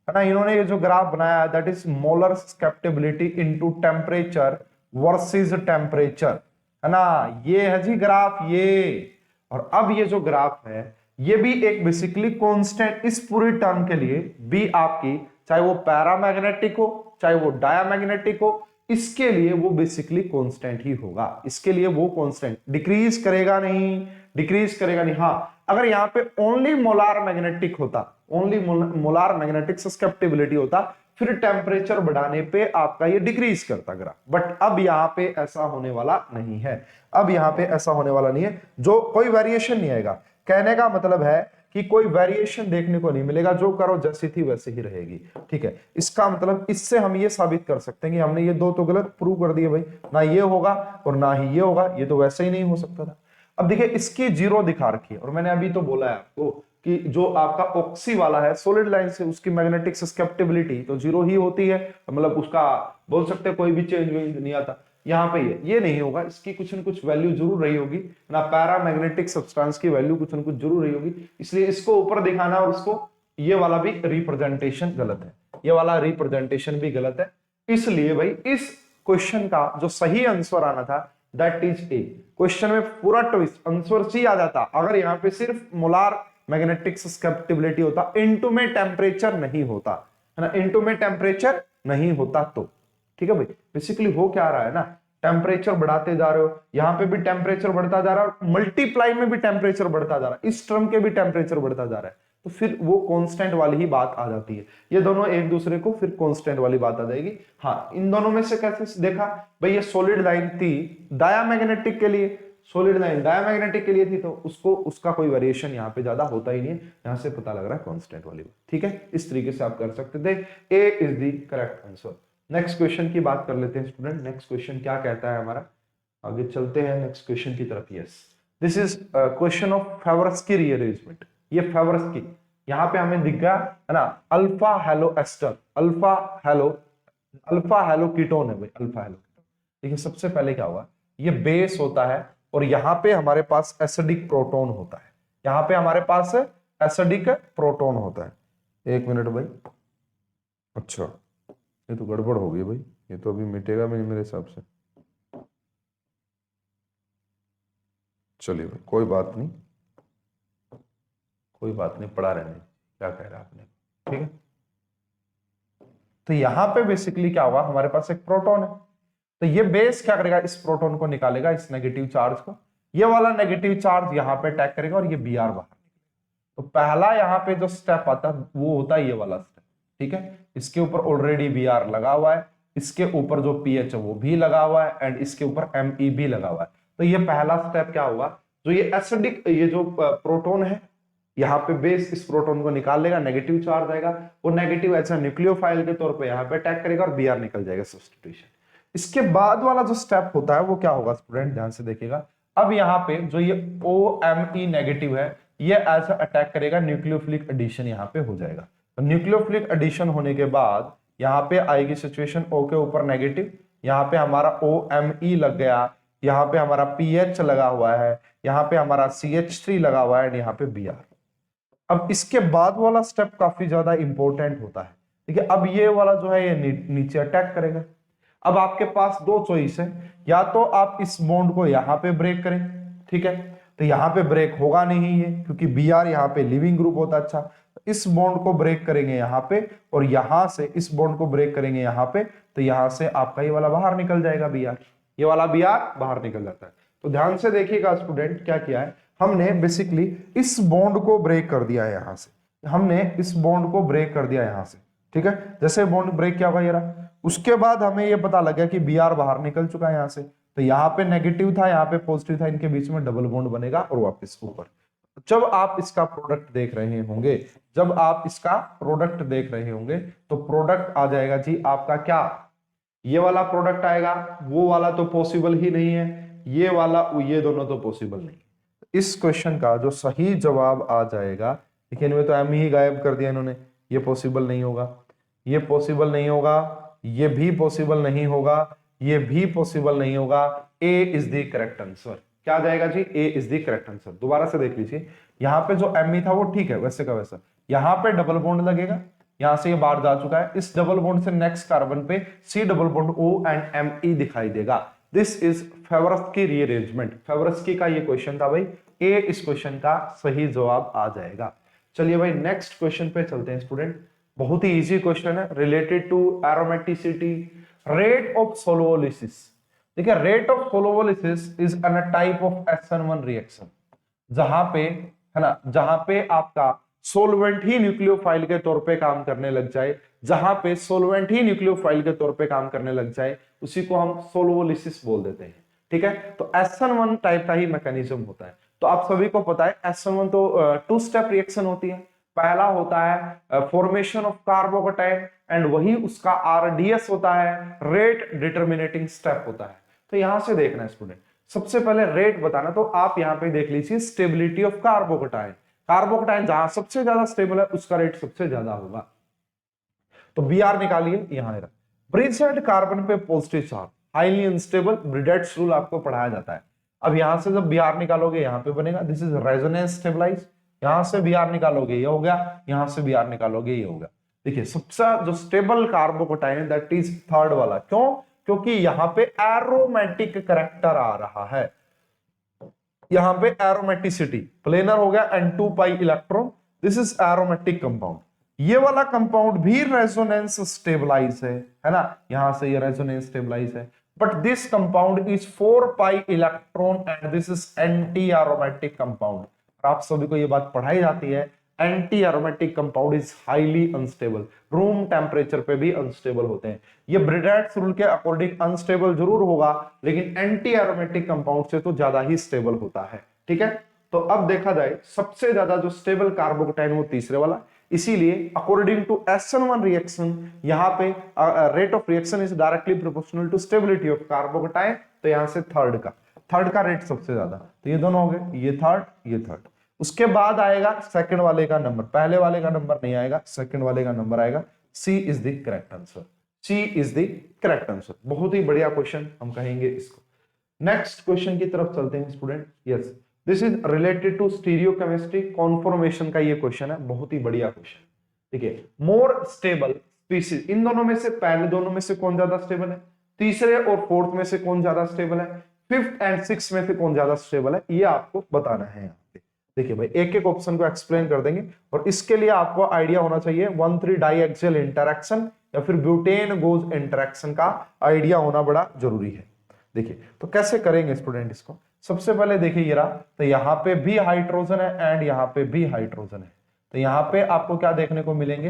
है ना। इन्होंने ये जो ग्राफ बनाया है that is molar susceptibility into temperature versus temperature, है ना। ये है जी ग्राफ ये, और अब ये जो ग्राफ है ये भी एक बेसिकली कांस्टेंट, इस पूरी टर्म के लिए भी आपकी चाहे वो पैरामैग्नेटिक हो चाहे वो डायामैग्नेटिक हो, इसके लिए वो बेसिकली कांस्टेंट ही होगा, इसके लिए वो कांस्टेंट डिक्रीज करेगा नहीं, डिक्रीज करेगा नहीं। हाँ अगर यहाँ पे ओनली मोलार मैग्नेटिक होता, ओनली मोलार मैग्नेटिक सस्केप्टिबिलिटी होता, फिर टेम्परेचर बढ़ाने पे आपका ये डिक्रीज करता ग्राफ। बट अब यहाँ पे ऐसा होने वाला नहीं है, अब यहाँ पे ऐसा होने वाला नहीं है, जो कोई वेरिएशन नहीं आएगा। कहने का मतलब है कि कोई वेरिएशन देखने को नहीं मिलेगा, जो करो जैसी थी वैसे ही रहेगी, ठीक है। इसका मतलब इससे हम ये साबित कर सकते हैं कि हमने ये दो तो गलत प्रूव कर दिए भाई, ना ये होगा और ना ही ये होगा, ये तो वैसे ही नहीं हो सकता था। अब देखिए इसकी जीरो दिखा रखी है, और मैंने अभी तो बोला है आपको कि जो आपका ऑक्सी वाला है सॉलिड लाइन से, उसकी मैग्नेटिक सस्केप्टिबिलिटी तो जीरो ही होती है, मतलब उसका बोल सकते हैं कोई भी चेंज नहीं आता। यहाँ पे ये नहीं होगा, इसकी कुछ न कुछ वैल्यू जरूर रही होगी ना, पैरामैग्नेटिक सब्सटेंस की वैल्यू कुछ न कुछ जरूर रही होगी, इसलिए इसको ऊपर दिखाना और उसको ये वाला भी रिप्रेजेंटेशन गलत है, ये वाला रिप्रेजेंटेशन भी गलत है। इसलिए भाई इस क्वेश्चन का जो सही आंसर आना था दैट इज ए। क्वेश्चन में पूरा ट्विस्ट आंसर सी आ जाता अगर यहाँ पे सिर्फ मोलार मैग्नेटिक सस्केप्टिबिलिटी होता, इनटू में टेम्परेचर नहीं होता, है ना, इनटू में टेम्परेचर नहीं होता तो। ठीक है भाई, बेसिकली हो क्या रहा है ना, टेम्परेचर बढ़ाते जा रहे हो, यहाँ पे भी टेम्परेचर बढ़ता जा रहा है, मल्टीप्लाई में भी टेम्परेचर बढ़ता जा रहा है, इस टर्म के भी टेम्परेचर बढ़ता जा रहा है, तो फिर वो कांस्टेंट वाली ही बात आ जाती है। ये दोनों एक दूसरे को फिर कांस्टेंट वाली बात आ जाएगी। हाँ, इन दोनों में से कैसे देखा भाई, ये सॉलिड लाइन थी डायामैग्नेटिक के लिए, सॉलिड लाइन डायामैग्नेटिक के लिए थी, तो उसको उसका कोई वेरिएशन यहाँ पे ज्यादा होता ही नहीं है, यहाँ से पता लग रहा है कांस्टेंट वाली बात। ठीक है, इस तरीके से आप कर सकते थे। A is the correct answer. Next question की बात कर लेते हैं स्टूडेंट। नेक्स्ट क्वेश्चन क्या कहता है हमारा, आगे चलते हैं नेक्स्ट क्वेश्चन की तरफ। Yes, this is question of Favorskii rearrangement. ये फेवरस्की यहाँ पे हमें दिख गया है ना, alpha halo ester, alpha halo ketone है भाई, अल्फा हेलो कीटोन। देखिए सबसे पहले क्या हुआ, ये बेस होता है और यहाँ पे हमारे पास एसिडिक प्रोटॉन होता है, यहाँ पे हमारे पास एसिडिक प्रोटॉन होता है। एक मिनट भाई, अच्छा ये तो गड़बड़ हो गई भाई, ये तो अभी मिटेगा भी नहीं मेरे हिसाब से। चलिए भाई कोई बात नहीं, कोई बात नहीं, पढ़ा रहने, क्या कह रहा आपने, ठीक है। तो यहां पे बेसिकली क्या होगा, हमारे पास एक प्रोटॉन है, तो ये बेस क्या करेगा, इस प्रोटॉन को निकालेगा, इस नेगेटिव चार्ज को, ये वाला नेगेटिव चार्ज यहाँ पे अटैक करेगा और ये Br बाहर निकलेगा। तो पहला यहाँ पे जो स्टेप आता है वो होता है ये वाला स्टेप, ठीक है। इसके ऊपर ऑलरेडी Br लगा हुआ है, इसके ऊपर जो पीएच है वो भी लगा हुआ है, एंड इसके ऊपर Me भी लगा हुआ है। तो ये पहला स्टेप क्या हुआ, जो ये एसिडिक ये जो प्रोटॉन है यहाँ पे बेस इस प्रोटॉन को निकाल लेगा, नेगेटिव चार्ज आएगा, वो नेगेटिव ऐसा न्यूक्लियोफाइल के तोर पे यहाँ पे अटैक करेगा और Br निकल जाएगा, सब्स्टिट्यूशन। इसके बाद वाला जो स्टेप होता है वो क्या होगा स्टूडेंट, ध्यान से देखिएगा। अब यहाँ पे जो ये OMe नेगेटिव है ये ऐसा अटैक करेगा, न्यूक्लियोफिलिक एडिशन यहाँ पे हो जाएगा। तो न्यूक्लियोफिलिक एडिशन होने के बाद यहाँ पे आएगी सिचुएशन O के ऊपर नेगेटिव, यहाँ पे हमारा OMe लग गया, यहाँ पे हमारा PH लगा हुआ है, यहाँ पे हमारा CH3 लगा हुआ है, यहाँ पे Br। अब इसके बाद वाला स्टेप काफी ज्यादा इंपॉर्टेंट होता है, ठीक है। अब ये वाला जो है ये नीचे अटैक करेगा। अब आपके पास दो चॉइस है, या तो आप इस बॉन्ड को यहाँ पे ब्रेक करें, ठीक है, तो यहाँ पे ब्रेक होगा नहीं है क्योंकि Br यहाँ पे लिविंग ग्रुप होता है। अच्छा, तो इस बॉन्ड को ब्रेक करेंगे यहाँ पे, और यहाँ से इस बॉन्ड को ब्रेक करेंगे यहाँ पे, तो यहाँ से आपका ये वाला बाहर निकल जाएगा Br, ये वाला Br बाहर निकल जाता है। तो ध्यान से देखिएगा स्टूडेंट, क्या किया है हमने, बेसिकली इस बॉन्ड को ब्रेक कर दिया है, यहाँ से हमने इस बॉन्ड को ब्रेक कर दिया यहाँ से, ठीक है। जैसे बॉन्ड ब्रेक क्या होगा ये रहा, उसके बाद हमें ये पता लग गया कि Br बाहर निकल चुका है यहाँ से, तो यहाँ पे नेगेटिव था, यहाँ पे पॉजिटिव था, इनके बीच में डबल बॉन्ड बनेगा और वापस ऊपर। जब आप इसका प्रोडक्ट देख रहे होंगे, जब आप इसका प्रोडक्ट देख रहे होंगे तो प्रोडक्ट आ जाएगा जी आपका क्या, ये वाला प्रोडक्ट आएगा, वो वाला तो पॉसिबल ही नहीं है, ये वाला ये दोनों तो पॉसिबल नहीं। इस क्वेश्चन का जो सही जवाब आ जाएगा, देखिए इनमें तो M ही गायब कर दिया इन्होंने, ये पॉसिबल नहीं होगा, ये पॉसिबल नहीं होगा, ये भी पॉसिबल नहीं होगा, ये भी पॉसिबल नहीं होगा। A is the correct answer. क्या आ जाएगा जी, A is the correct answer. दोबारा से देख लीजिए, यहाँ पे जो Me था वो ठीक है वैसे का वैसा, यहाँ पे डबल बॉन्ड लगेगा, यहाँ से ये बाहर जा चुका है, इस डबल बॉन्ड से नेक्स्ट कार्बन पे C double bond O and Me दिखाई देगा। This is Favorskii rearrangement. Favorskii का ये क्वेश्चन था भाई, A इस क्वेश्चन का सही जवाब आ जाएगा। चलिए भाई नेक्स्ट क्वेश्चन पे चलते हैं स्टूडेंट। बहुत ही इजी क्वेश्चन है, related to aromaticity, rate of solvolysis. देखिए rate of solvolysis is an type of SN1 reaction, जहां पे है ना, जहां पे आपका सोलवेंट ही न्यूक्लियोफाइल के तौर पे काम करने लग जाए, जहां पे सोलवेंट ही न्यूक्लियोफाइल के तौर पे काम करने लग जाए, उसी को हम सोलोलिसिस बोल देते हैं, ठीक है। तो SN1 टाइप का ही मैकेनिज्म होता है। तो आप सभी को पता है SN1 तो 2 स्टेप रिएक्शन होती है। पहला होता है फॉर्मेशन ऑफ कार्बोकेटाइन, एंड वही उसका RDS होता है, रेट डिटर्मिनेटिंग स्टेप होता है। तो यहां से देखना है स्टूडेंट, सबसे पहले रेट बताना, तो आप यहां पे देख लीजिए स्टेबिलिटी ऑफ कार्बोकेटाइन। कार्बोकटाइन जहां सबसे ज्यादा स्टेबल है उसका रेट सबसे ज्यादा होगा। तो बी आर निकालिए, यहां प्रेजेंट कार्बन पे positive charge, highly unstable, Bredt's rule आपको पढ़ाया जाता है। अब यहां से जब बी आर निकालोगे यहां पे बनेगा, दिस इज रेजोनेंस स्टेबलाइज। यहां से बी आर निकालोगे ये हो गया, यहां से बी आर निकालोगे ये हो गया। देखिए सबसे जो स्टेबल कार्बोकटाइन है दैट इज थर्ड वाला। क्यों? क्योंकि यहां पे एरोमेटिक करेक्टर आ रहा है, यहां पे एरोमेटिसिटी प्लेनर हो गया N2 pi electron, this is aromatic compound. ये वाला कंपाउंड भी रेजोनेंस स्टेबलाइज है ना, यहां से ये रेजोनेंस स्टेबलाइज है, but this compound is 4 pi electron and this is anti aromatic compound. आप सभी को ये बात पढ़ाई जाती है, anti aromatic compound is highly unstable, room temperature पे भी अनस्टेबल होते हैं। ये ब्रिडेट्स रूल के अकॉर्डिंग अनस्टेबल जरूर होगा, लेकिन एंटी एरोमेटिक कंपाउंड से तो ज्यादा ही स्टेबल होता है। ठीक है, तो अब देखा जाए सबसे ज्यादा जो स्टेबल कार्बोकटाइन वो तीसरे वाला, इसीलिए अकॉर्डिंग टू SN1 रिएक्शन यहाँ पे rate of reaction is directly proportional to stability of carbocation, तो यहां से थर्ड का रेट सबसे ज्यादा, तो ये दोनों हो गए, ये थर्ड। उसके बाद आएगा सेकंड वाले का नंबर, पहले वाले का नंबर नहीं आएगा, सेकंड वाले का नंबर आएगा। C is the correct answer, C is the correct answer. बहुत ही बढ़िया क्वेश्चन हम कहेंगे इसको। नेक्स्ट क्वेश्चन की तरफ चलते हैं student. Yes, this is related to stereochemistry conformation का ये क्वेश्चन है, बहुत ही बढ़िया क्वेश्चन। ठीक है, मोर स्टेबल स्पीसीज, इन दोनों में से पहले दोनों में से कौन ज्यादा स्टेबल है, तीसरे और फोर्थ में से कौन ज्यादा स्टेबल है, फिफ्थ एंड सिक्स में से कौन ज्यादा स्टेबल है, ये आपको बताना है यहाँ पे। देखिए भाई एक एक ऑप्शन को एक्सप्लेन कर देंगे, और इसके लिए आपको आइडिया होना चाहिए 1,3 डाइएक्सियल इंटरेक्शन या फिर ब्यूटेन गोज इंटरेक्शन का आइडिया होना बड़ा जरूरी है। देखिए तो कैसे करेंगे स्टूडेंट इसको। सबसे पहले देखिए ये रहा, तो यहाँ पे भी हाइड्रोजन है एंड यहाँ पे भी हाइड्रोजन है, तो यहाँ पे आपको क्या देखने को मिलेंगे,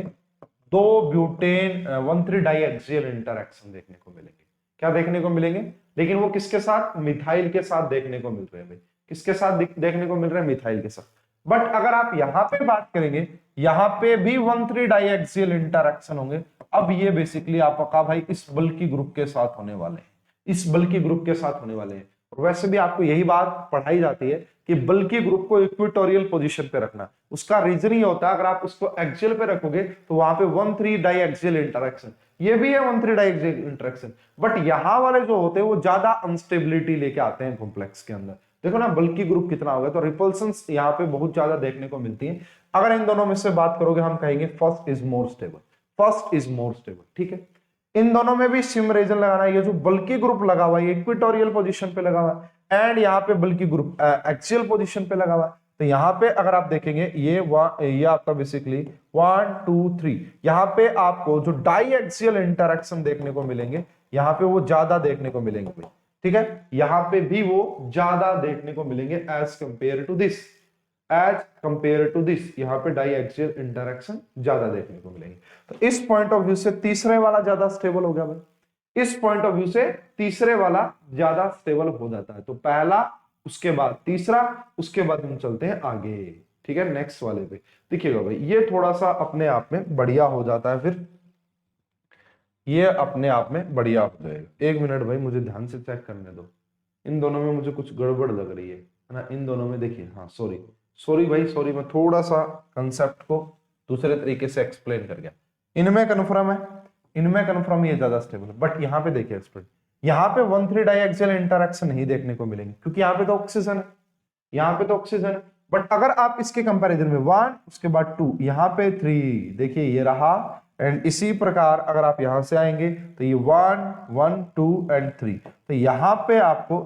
दो ब्यूटेन 1,3 डाइएक्सियल इंटरेक्शन देखने को मिलेंगे। क्या देखने को मिलेंगे, लेकिन वो किसके साथ, मिथाइल के साथ देखने को मिल रहे हैं भाई, किसके साथ देखने को मिल रहे हैं, मिथाइल के साथ। बट अगर आप यहाँ पे बात करेंगे, यहाँ पे भी 1,3 डाइएक्सियल इंटरेक्शन होंगे। अब ये बेसिकली आपका भाई इस बल्कि ग्रुप के साथ होने वाले हैं, इस बल्कि ग्रुप के साथ होने वाले हैं। और वैसे भी आपको यही बात पढ़ाई जाती है कि बल्कि ग्रुप को इक्वेटोरियल पोजीशन पे रखना, उसका रीजन ये होता है अगर आप उसको एक्सियल पे रखोगे तो वहां पे 1,3 डाइएक्सियल इंटरेक्शन, ये भी है 1,3 डाइएक्सियल इंटरेक्शन, बट यहां वाले जो होते हैं वो ज्यादा अनस्टेबिलिटी लेके आते हैं कॉम्प्लेक्स के अंदर। देखो ना बल्कि ग्रुप कितना होगा, तो रिपल्सन्स यहाँ पे बहुत ज्यादा देखने को मिलती है। अगर इन दोनों में से बात करोगे हम कहेंगे first is more stable, first is more stable. ठीक है, इन दोनों में भी सिम रीजन लगाना है, ये जो बल्कि ग्रुप लगा हुआ है इक्वेटोरियल पोजीशन पे लगा हुआ है, एंड यहाँ पे बल्कि ग्रुप एक्सियल पोजीशन पे लगा हुआ है। तो यहाँ पे अगर आप देखेंगे ये आपका बेसिकली 1 2 3, यहाँ पे आपको जो डाई एक्सियल इंटरेक्शन देखने को मिलेंगे, यहाँ पे वो ज्यादा देखने को मिलेंगे भाई। ठीक है, यहाँ पे भी वो ज्यादा देखने को मिलेंगे as compare to this, as compare to this, यहाँ पे डाई एक्सियल इंटरेक्शन ज्यादा देखने को मिलेंगे। तो इस पॉइंट ऑफ व्यू से तीसरे वाला ज्यादा स्टेबल हो गया भाई, इस पॉइंट ऑफ व्यू से तीसरे वाला ज्यादा स्टेबल हो जाता है। तो पहला, उसके बाद तीसरा, उसके बाद हम चलते हैं आगे। ठीक है, नेक्स्ट वाले पे देखिएगा भाई, ये थोड़ा सा अपने आप में बढ़िया हो जाता है, फिर ये अपने आप में बढ़िया हो जाएगा। एक मिनट भाई मुझे ध्यान से चेक करने दो, इन दोनों में मुझे कुछ गड़बड़ लग रही है ना, इन दोनों में देखिए, हाँ सॉरी भाई सॉरी, मैं थोड़ा सा कंसेप्ट को दूसरे तरीके से एक्सप्लेन कर गया। इनमें कन्फर्म है, इनमें कन्फर्म ये ज्यादा स्टेबल है, बट यहाँ पे देखिए एक्सप्लेन, यहाँ पे 1,3 डाइएक्सियल इंटरेक्शन नहीं देखने को मिलेंगे क्योंकि यहाँ पे तो ऑक्सीजन है, यहाँ पे तो ऑक्सीजन है। बट अगर आप इसके कंपैरिजन में 1 उसके बाद 2, यहाँ पे 3, देखिए ये रहा, एंड इसी प्रकार अगर आप यहां से आएंगे तो ये 1 1 2 एंड 3, तो यहाँ पे आपको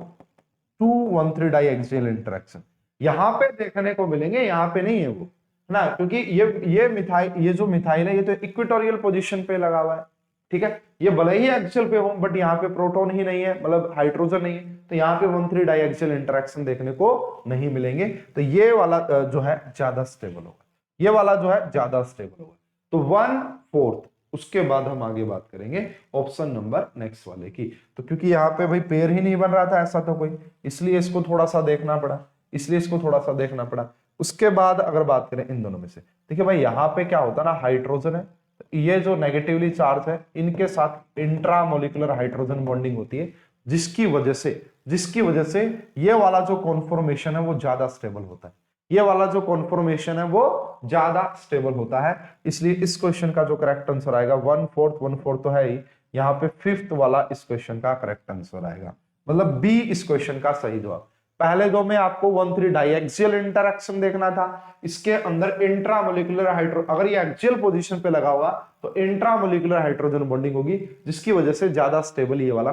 2 1,3 डाइएक्सियल इंटरेक्शन यहाँ पे देखने को मिलेंगे, यहाँ पे नहीं है वो ना, क्योंकि ये मिथाइल, ये जो मिथाइल है ये तो इक्वेटोरियल पोजीशन पे लगा हुआ है। ठीक है, ये भले ही एक्सियल पे हो बट यहाँ पे प्रोटॉन ही नहीं है, मतलब हाइड्रोजन नहीं है, तो यहाँ पे 1,3 डाइएक्सियल इंटरेक्शन देखने को नहीं मिलेंगे। तो ये वाला जो है ज्यादा स्टेबल होगा, ये वाला जो है ज्यादा स्टेबल होगा। तो 1/4, उसके बाद हम आगे बात करेंगे ऑप्शन नंबर नेक्स्ट वाले की। तो क्योंकि यहाँ पे भाई पेयर ही नहीं बन रहा था ऐसा तो कोई, इसलिए इसको थोड़ा सा देखना पड़ा, इसलिए इसको थोड़ा सा देखना पड़ा। उसके बाद अगर बात करें इन दोनों में से, देखिए भाई यहाँ पे क्या होता है ना, हाइड्रोजन है, ये जो नेगेटिवली चार्ज है इनके साथ इंट्रामोलिकुलर हाइड्रोजन बॉन्डिंग होती है, जिसकी वजह से ये वाला जो कॉन्फॉर्मेशन है वो ज्यादा स्टेबल होता है। ये वाला जो कॉन्फॉर्मेशन है वो ज्यादा स्टेबल होता है। इसलिए इस क्वेश्चन का जो करेक्ट आंसर आएगा 1/4 तो है ही, यहाँ पे 5th वाला इस क्वेश्चन का करेक्ट आंसर आएगा, मतलब बी इस क्वेश्चन का सही जवाब। पहले दो में आपको 1,3 डाइएक्सियल इंटरैक्शन देखना था, इसके अंदर इंट्रामोलिकुलर हाइड्रो, अगर ये एक्सियल पोजीशन पे लगा हुआ तो इंट्रामोलिकुलर हाइड्रोजन बॉन्डिंग होगी, जिसकी वजह से ज्यादा स्टेबल ये वाला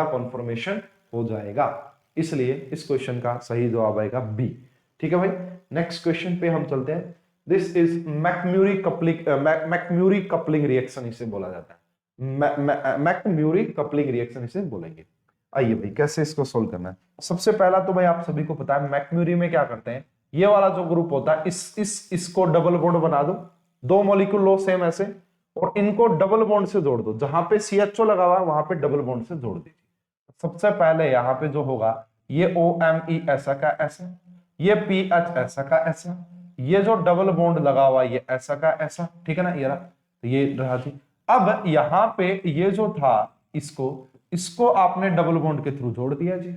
कॉन्फॉर्मेशन हो जाएगा। इसलिए इस क्वेश्चन का सही जवाब आएगा बी। ठीक है भाई, नेक्स्ट क्वेश्चन पे हम चलते हैं। दिस इज मैकम्यूरी कपलिंग रिएक्शन इसे बोला जाता है, मैकम्यूरी कपलिंग रिएक्शन इसे बोलेंगे। आइए भाई कैसे इसको सोल्व करना है। सबसे पहला तो भाई आप सभी को पता है मैकम्यूरी में क्या करते हैं, ये वाला जो ग्रुप होता है इसको डबल बॉन्ड बना दो, दो मॉलिक्यूल लो सेम ऐसे, और इनको डबल बॉन्ड से जोड़ दो, जहां पे CHO लगा हुआ है वहां पे डबल बॉन्ड से जोड़ दीजिए। सबसे पहले यहाँ पे जो होगा ये OMe ऐसा का ऐसा, ये PH ऐसा का ऐसा, ये जो डबल बॉन्ड लगा हुआ ये ऐसा का ऐसा, ठीक है ना, ये रहा, तो ये रहा जी। अब यहाँ पे ये जो था इसको आपने डबल बॉन्ड के थ्रू जोड़ दिया जी,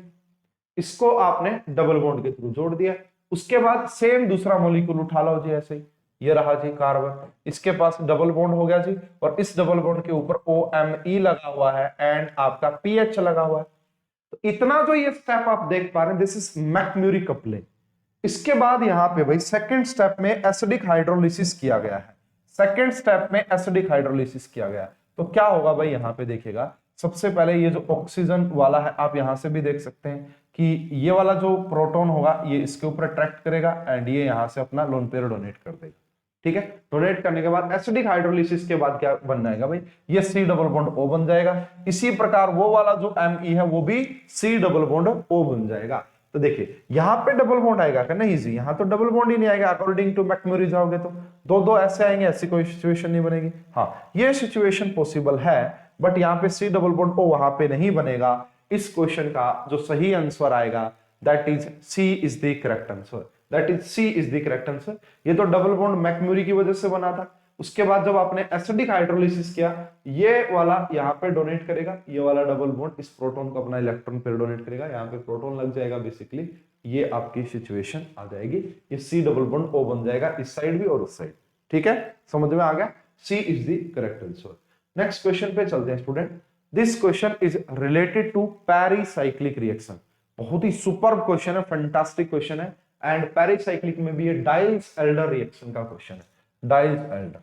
इसको आपने डबल बॉन्ड के थ्रू जोड़ दिया। उसके बाद सेम दूसरा मॉलिक्यूल उठा लो जी, ऐसे ही ये रहा जी कार्बन, इसके पास डबल बॉन्ड हो गया जी, और इस डबल बॉन्ड के ऊपर OMe लगा हुआ है एंड आपका PH लगा हुआ है। तो इतना जो ये स्टेप आप देख पा रहे हैं, दिस इज मैकम्यूरी कपलिंग। इसके बाद यहाँ पे भाई सेकंड स्टेप में एसिडिक हाइड्रोलिसिस किया गया है, सेकंड स्टेप में एसिडिक हाइड्रोलिसिस किया गया है। तो क्या होगा भाई, यहाँ पे देखिएगा, सबसे पहले ये जो ऑक्सीजन वाला है, आप यहां से भी देख सकते हैं कि ये वाला जो प्रोटॉन होगा ये इसके ऊपर अट्रैक्ट करेगा एंड ये यहां से अपना लोन पेयर डोनेट कर देगा। ठीक है, डोनेट करने के बाद एसिडिक हाइड्रोलिसिस के बाद क्या बन जाएगा भाई, ये C डबल बॉन्ड O बन जाएगा। इसी प्रकार वो वाला जो Me है वो भी C डबल बॉन्ड O बन जाएगा। तो देखिए यहाँ पे डबल बॉन्ड आएगा क्या, नहीं जी, यहाँ तो डबल बॉन्ड ही नहीं आएगा। अकॉर्डिंग टू मैकम्यूरी जाओगे तो दो दो ऐसे आएंगे, ऐसी कोई सिचुएशन नहीं बनेगी। हाँ, ये सिचुएशन पॉसिबल है, बट यहाँ पे C डबल बॉन्ड O वहां पे नहीं बनेगा। इस क्वेश्चन का जो सही आंसर आएगा that is C is the correct answer, that is C is the correct answer. ये तो डबल बॉन्ड मैकम्यूरी की वजह से बना था। उसके बाद जब आपने एसिडिक हाइड्रोलिसिस किया, ये वाला यहाँ पे डोनेट करेगा, ये वाला डबल बॉन्ड इस प्रोटॉन को अपना इलेक्ट्रॉन पेयर डोनेट करेगा, यहाँ पे प्रोटॉन लग जाएगा बेसिकली, ये आपकी सिचुएशन आ जाएगी, ये C डबल बॉन्ड O बन जाएगा इस साइड भी और उस साइड। ठीक है, समझ में आ गया, C is the correct answer. Next question पे चलते हैं student. This question is related to pericyclic reaction. बहुत ही सुपर्ब क्वेश्चन है, फैंटास्टिक क्वेश्चन है, एंड पेरिसाइक्लिक में भी ये डाइल्स-एल्डर रिएक्शन का क्वेश्चन है, डाइल्स-एल्डर।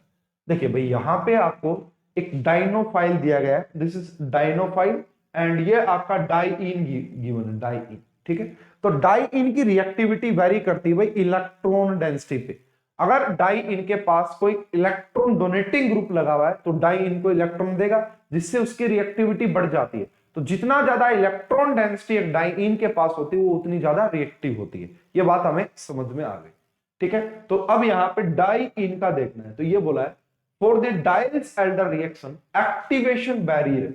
देखिए भाई यहाँ पे आपको एक डाइनोफाइल दिया गया है, दिस इज डाइनोफाइल, एंड ये आपका डाइइन गिवन है, डाइइन। ठीक है, तो डाइइन की रिएक्टिविटी वेरी करती है भाई इलेक्ट्रॉन डेंसिटी पे। अगर डाइइन के पास कोई इलेक्ट्रॉन डोनेटिंग ग्रुप लगा हुआ है तो डाइइन को इलेक्ट्रॉन देगा, जिससे उसकी रिएक्टिविटी बढ़ जाती है। तो जितना ज्यादा इलेक्ट्रॉन डेंसिटी एक डाइइन के पास होती है वो उतनी ज्यादा रिएक्टिव होती है। ये बात हमें समझ में आ गई। ठीक है, तो अब यहाँ पे डाइइन का देखना है, तो ये बोला है for the डाइल्स-एल्डर reaction activation barrier,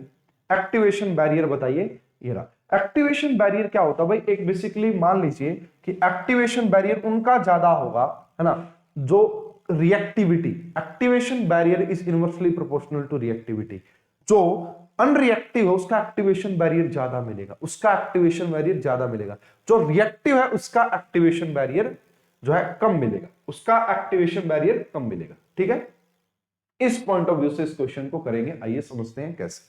activation barrier बताइए। ये रहा एक्टिवेशन बैरियर क्या होता है भाई, एक बेसिकली मान लीजिए कि एक्टिवेशन बैरियर उनका ज्यादा होगा, है ना, जो reactivity, activation barrier is inversely proportional to reactivity. जो अनरिएक्टिव है उसका एक्टिवेशन बैरियर ज्यादा मिलेगा, उसका एक्टिवेशन बैरियर ज्यादा मिलेगा। जो रिएक्टिव है उसका एक्टिवेशन बैरियर जो है कम मिलेगा, उसका एक्टिवेशन बैरियर कम मिलेगा। ठीक है, इस पॉइंट ऑफ व्यू से इस क्वेश्चन को करेंगे। आइए समझते हैं कैसे।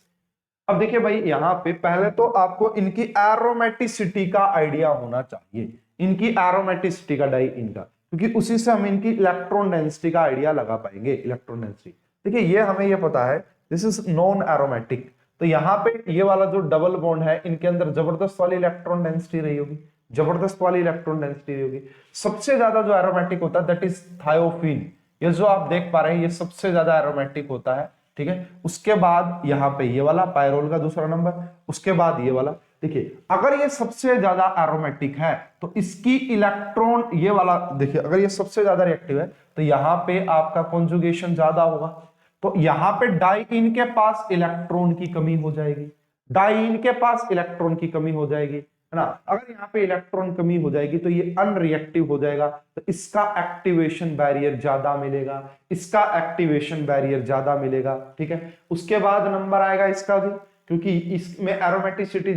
अब देखिए भाई यहाँ पे पहले तो आपको इनकी एरोमेटिसिटी का आइडिया होना चाहिए, इनकी एरोमेटिसिटी का डाइइन का, क्योंकि उसी से हम इनकी इलेक्ट्रॉन डेंसिटी का आइडिया लगा पाएंगे। इलेक्ट्रॉन डेंसिटी देखिए ये हमें ये पता है, दिस इज नॉन एरोमेटिक। तो यहाँ पे ये वाला जो डबल बॉन्ड है इनके अंदर जबरदस्त वाली इलेक्ट्रॉन डेंसिटी रही होगी, जबरदस्त वाली इलेक्ट्रॉन डेंसिटी रही होगी। सबसे ज्यादा जो एरोमेटिक होता है दैट इज थायोफीन, ये जो आप देख पा रहे हैं ये सबसे ज्यादा एरोमेटिक होता है। ठीक है, उसके बाद यहाँ पे ये वाला पायरोल का दूसरा नंबर, उसके बाद ये वाला। देखिए अगर ये सबसे ज्यादा एरोमेटिक है तो इसकी इलेक्ट्रॉन, ये वाला देखिए अगर ये सबसे ज्यादा रिएक्टिव है तो यहाँ पे आपका कॉन्जुगेशन ज्यादा होगा, तो यहाँ पे डाइइन के पास इलेक्ट्रॉन की कमी हो जाएगी, डाइइन के पास इलेक्ट्रॉन की कमी हो जाएगी, है ना। अगर यहाँ पे इलेक्ट्रॉन कमी हो जाएगी तो ये अनरिएक्टिव हो जाएगा, तो इसका एक्टिवेशन बैरियर ज्यादा मिलेगा, इसका एक्टिवेशन बैरियर ज्यादा मिलेगा। ठीक है, उसके बाद नंबर आएगा इसका भी, क्योंकि इसमें एरोमेटिसिटी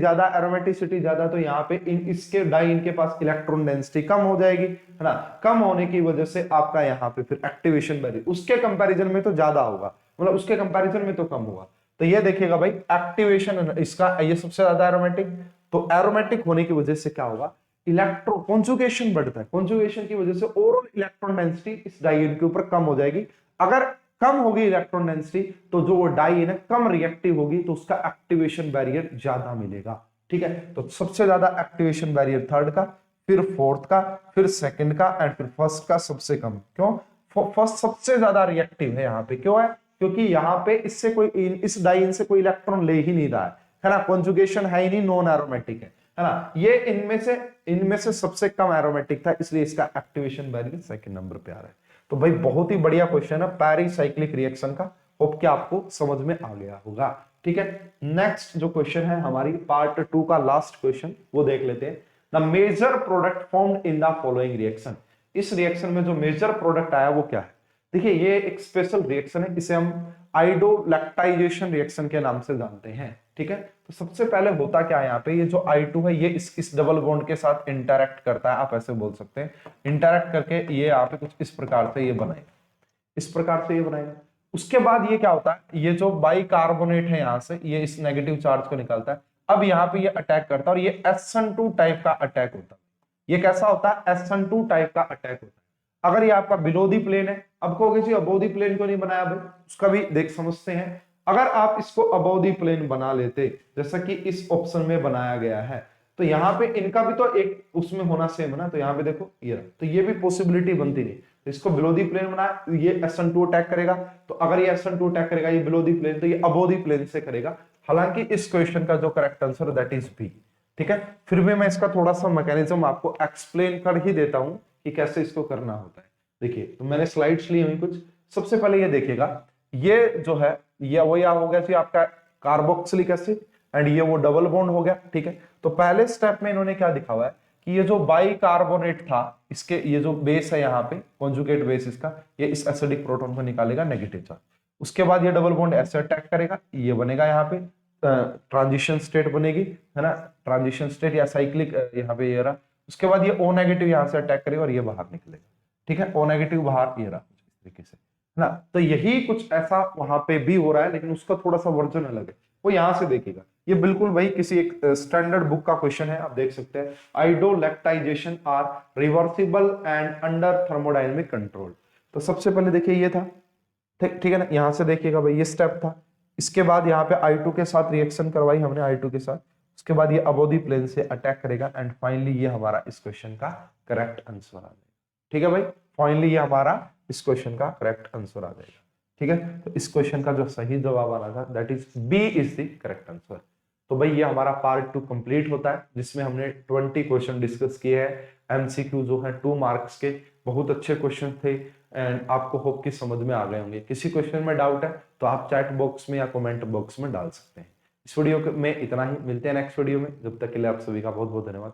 ज्यादा, तो यहाँ पे इसके डाई के पास इलेक्ट्रॉन डेंसिटी कम हो जाएगी, है ना। कम होने की वजह से आपका यहाँ पे फिर एक्टिवेशन बैरियर उसके कंपैरिजन में तो ज्यादा होगा, मतलब उसके कंपैरिजन में तो कम होगा। तो ये देखिएगा भाई, एक्टिवेशन इसका ये सबसे ज्यादा एरोमेटिक, तो एरोमेटिक होने की वजह से क्या होगा, इलेक्ट्रो कॉन्जुगेशन बढ़ता है, कॉन्जुगेशन की वजह से ओवरऑल इलेक्ट्रॉन डेंसिटी इस डाई के ऊपर कम हो जाएगी। अगर कम होगी इलेक्ट्रॉन डेंसिटी तो जो वो डाई है ना कम रिएक्टिव होगी, तो उसका एक्टिवेशन बैरियर ज्यादा मिलेगा, ठीक है। तो सबसे ज्यादा एक्टिवेशन बैरियर थर्ड का, फिर फोर्थ का, फिर सेकंड का, एंड फिर फर्स्ट का सबसे कम। क्यों? फर्स्ट सबसे ज्यादा रिएक्टिव है यहाँ पे, क्यों है? क्योंकि यहाँ पे इससे कोई इस डाई से कोई इलेक्ट्रॉन ले ही नहीं रहा है ना, कॉन्जुगेशन है ही नहीं, नॉन एरोमेटिक है ना। ये इनमें से सबसे कम एरोमेटिक था, इसलिए इसका एक्टिवेशन बैरियर सेकंड नंबर पे आ रहा है। तो भाई बहुत ही बढ़िया क्वेश्चन है पेरिसाइक्लिक रिएक्शन का, होप कि आपको समझ में आ गया होगा, ठीक है। नेक्स्ट जो क्वेश्चन है हमारी पार्ट 2 का लास्ट क्वेश्चन, वो देख लेते हैं। The major product formed in the following reaction, इस रिएक्शन में जो मेजर प्रोडक्ट आया वो क्या है? देखिए ये एक स्पेशल रिएक्शन है, इसे हम आइडोलैक्टाइजेशन रिएक्शन के नाम से जानते हैं, ठीक है। तो सबसे पहले होता क्या है यहाँ पे, ये जो I2 है ये इस डबल बॉन्ड के साथ इंटरैक्ट करता है, आप ऐसे बोल सकते हैं। इंटरैक्ट करके ये यहाँ पे कुछ इस प्रकार से ये बनाएगा, इस प्रकार से ये बनाएगा। उसके बाद ये क्या होता है, ये जो बाइकार्बोनेट है यहाँ से ये इस नेगेटिव चार्ज को निकालता है। अब यहाँ पे ये अटैक करता है और ये SN2 टाइप का अटैक होता है। ये कैसा होता है? SN2 टाइप का अटैक होता है। अगर ये आपका बिलो दी प्लेन है, अब कहोगे जी अबोव दी प्लेन को नहीं बनाया भाई, उसका भी देख समझते हैं। अगर आप इसको अबोव दी प्लेन बना लेते, जैसा कि इस ऑप्शन में बनाया गया है, तो यहाँ पे इनका भी तो एक उसमें होना सेम है ना, तो यहाँ पे देखो ये, तो ये भी पॉसिबिलिटी बनती नहीं। तो इसको बिलो दी प्लेन बनाया, ये SN2 अटैक करेगा, तो अगर ये SN2 अटैक करेगा ये बिलो दी प्लेन, तो ये अबोव दी प्लेन से करेगा। हालांकि इस क्वेश्चन का जो correct answer that is B, ठीक है। फिर भी मैं इसका थोड़ा सा मैकेनिज्म आपको एक्सप्लेन कर ही देता हूं कि कैसे इसको करना होता है। देखिए तो मैंने स्लाइड्स ली हुई कुछ, सबसे पहले ये देखिएगा, ये जो है ये वो या हो गया जी आपका कार्बोक्सिलिक एसिड, एंड ये वो डबल बॉन्ड हो गया, ठीक है। तो पहले स्टेप में इन्होंने क्या दिखा हुआ है कि ये जो बाइकार्बोनेट था, इसके ये जो बेस है यहाँ पे कॉन्जुगेट बेस इसका, ये इस एसिडिक प्रोटॉन को निकालेगा नेगेटिव चार्ज। उसके बाद ये डबल बॉन्ड ऐसे अटैक करेगा, ये बनेगा यहाँ पे ट्रांजिशन स्टेट बनेगी, है ना, ट्रांजिशन स्टेट या साइक्लिक यहाँ पे ये रहा। उसके बाद ये O नेगेटिव यहाँ से अटैक करेगा और ये बाहर निकलेगा, ठीक है। O नेगेटिव बाहर ये रहा इस तरीके से, है ना। तो यही कुछ ऐसा वहां पे भी हो रहा है, लेकिन उसका थोड़ा सा वर्जन अलग है, वो यहां से देखिएगा। ये बिल्कुल वही किसी एक स्टैंडर्ड बुक का क्वेश्चन है, आप देख सकते हैं। Iodolactonization are reversible and under thermodynamic control. तो सबसे पहले देखिए ये था, ठीक है ना, यहां से देखिएगा भाई ये स्टेप था। इसके बाद यहाँ पे I2 के साथ रिएक्शन करवाई हमने I2 के साथ, उसके बाद ये अबोव दी प्लेन से अटैक करेगा, एंड फाइनली ये हमारा इस क्वेश्चन का करेक्ट आंसर आ जाएगा, ठीक है भाई। फाइनली ये हमारा इस क्वेश्चन का करेक्ट आंसर आ जाएगा, ठीक है। तो इस क्वेश्चन का जो सही जवाब आ रहा था that is B is the correct answer. तो भाई ये हमारा पार्ट 2 कंप्लीट होता है, जिसमें हमने 20 क्वेश्चन डिस्कस किए हैं। MCQ जो है 2 मार्क्स के, बहुत अच्छे क्वेश्चन थे, एंड आपको होप कि समझ में आ गए होंगे। किसी क्वेश्चन में डाउट है तो आप चैट बॉक्स में या कमेंट बॉक्स में डाल सकते हैं। इस वीडियो में इतना ही, मिलते हैं नेक्स्ट वीडियो में, जब तक के लिए आप सभी का बहुत बहुत धन्यवाद।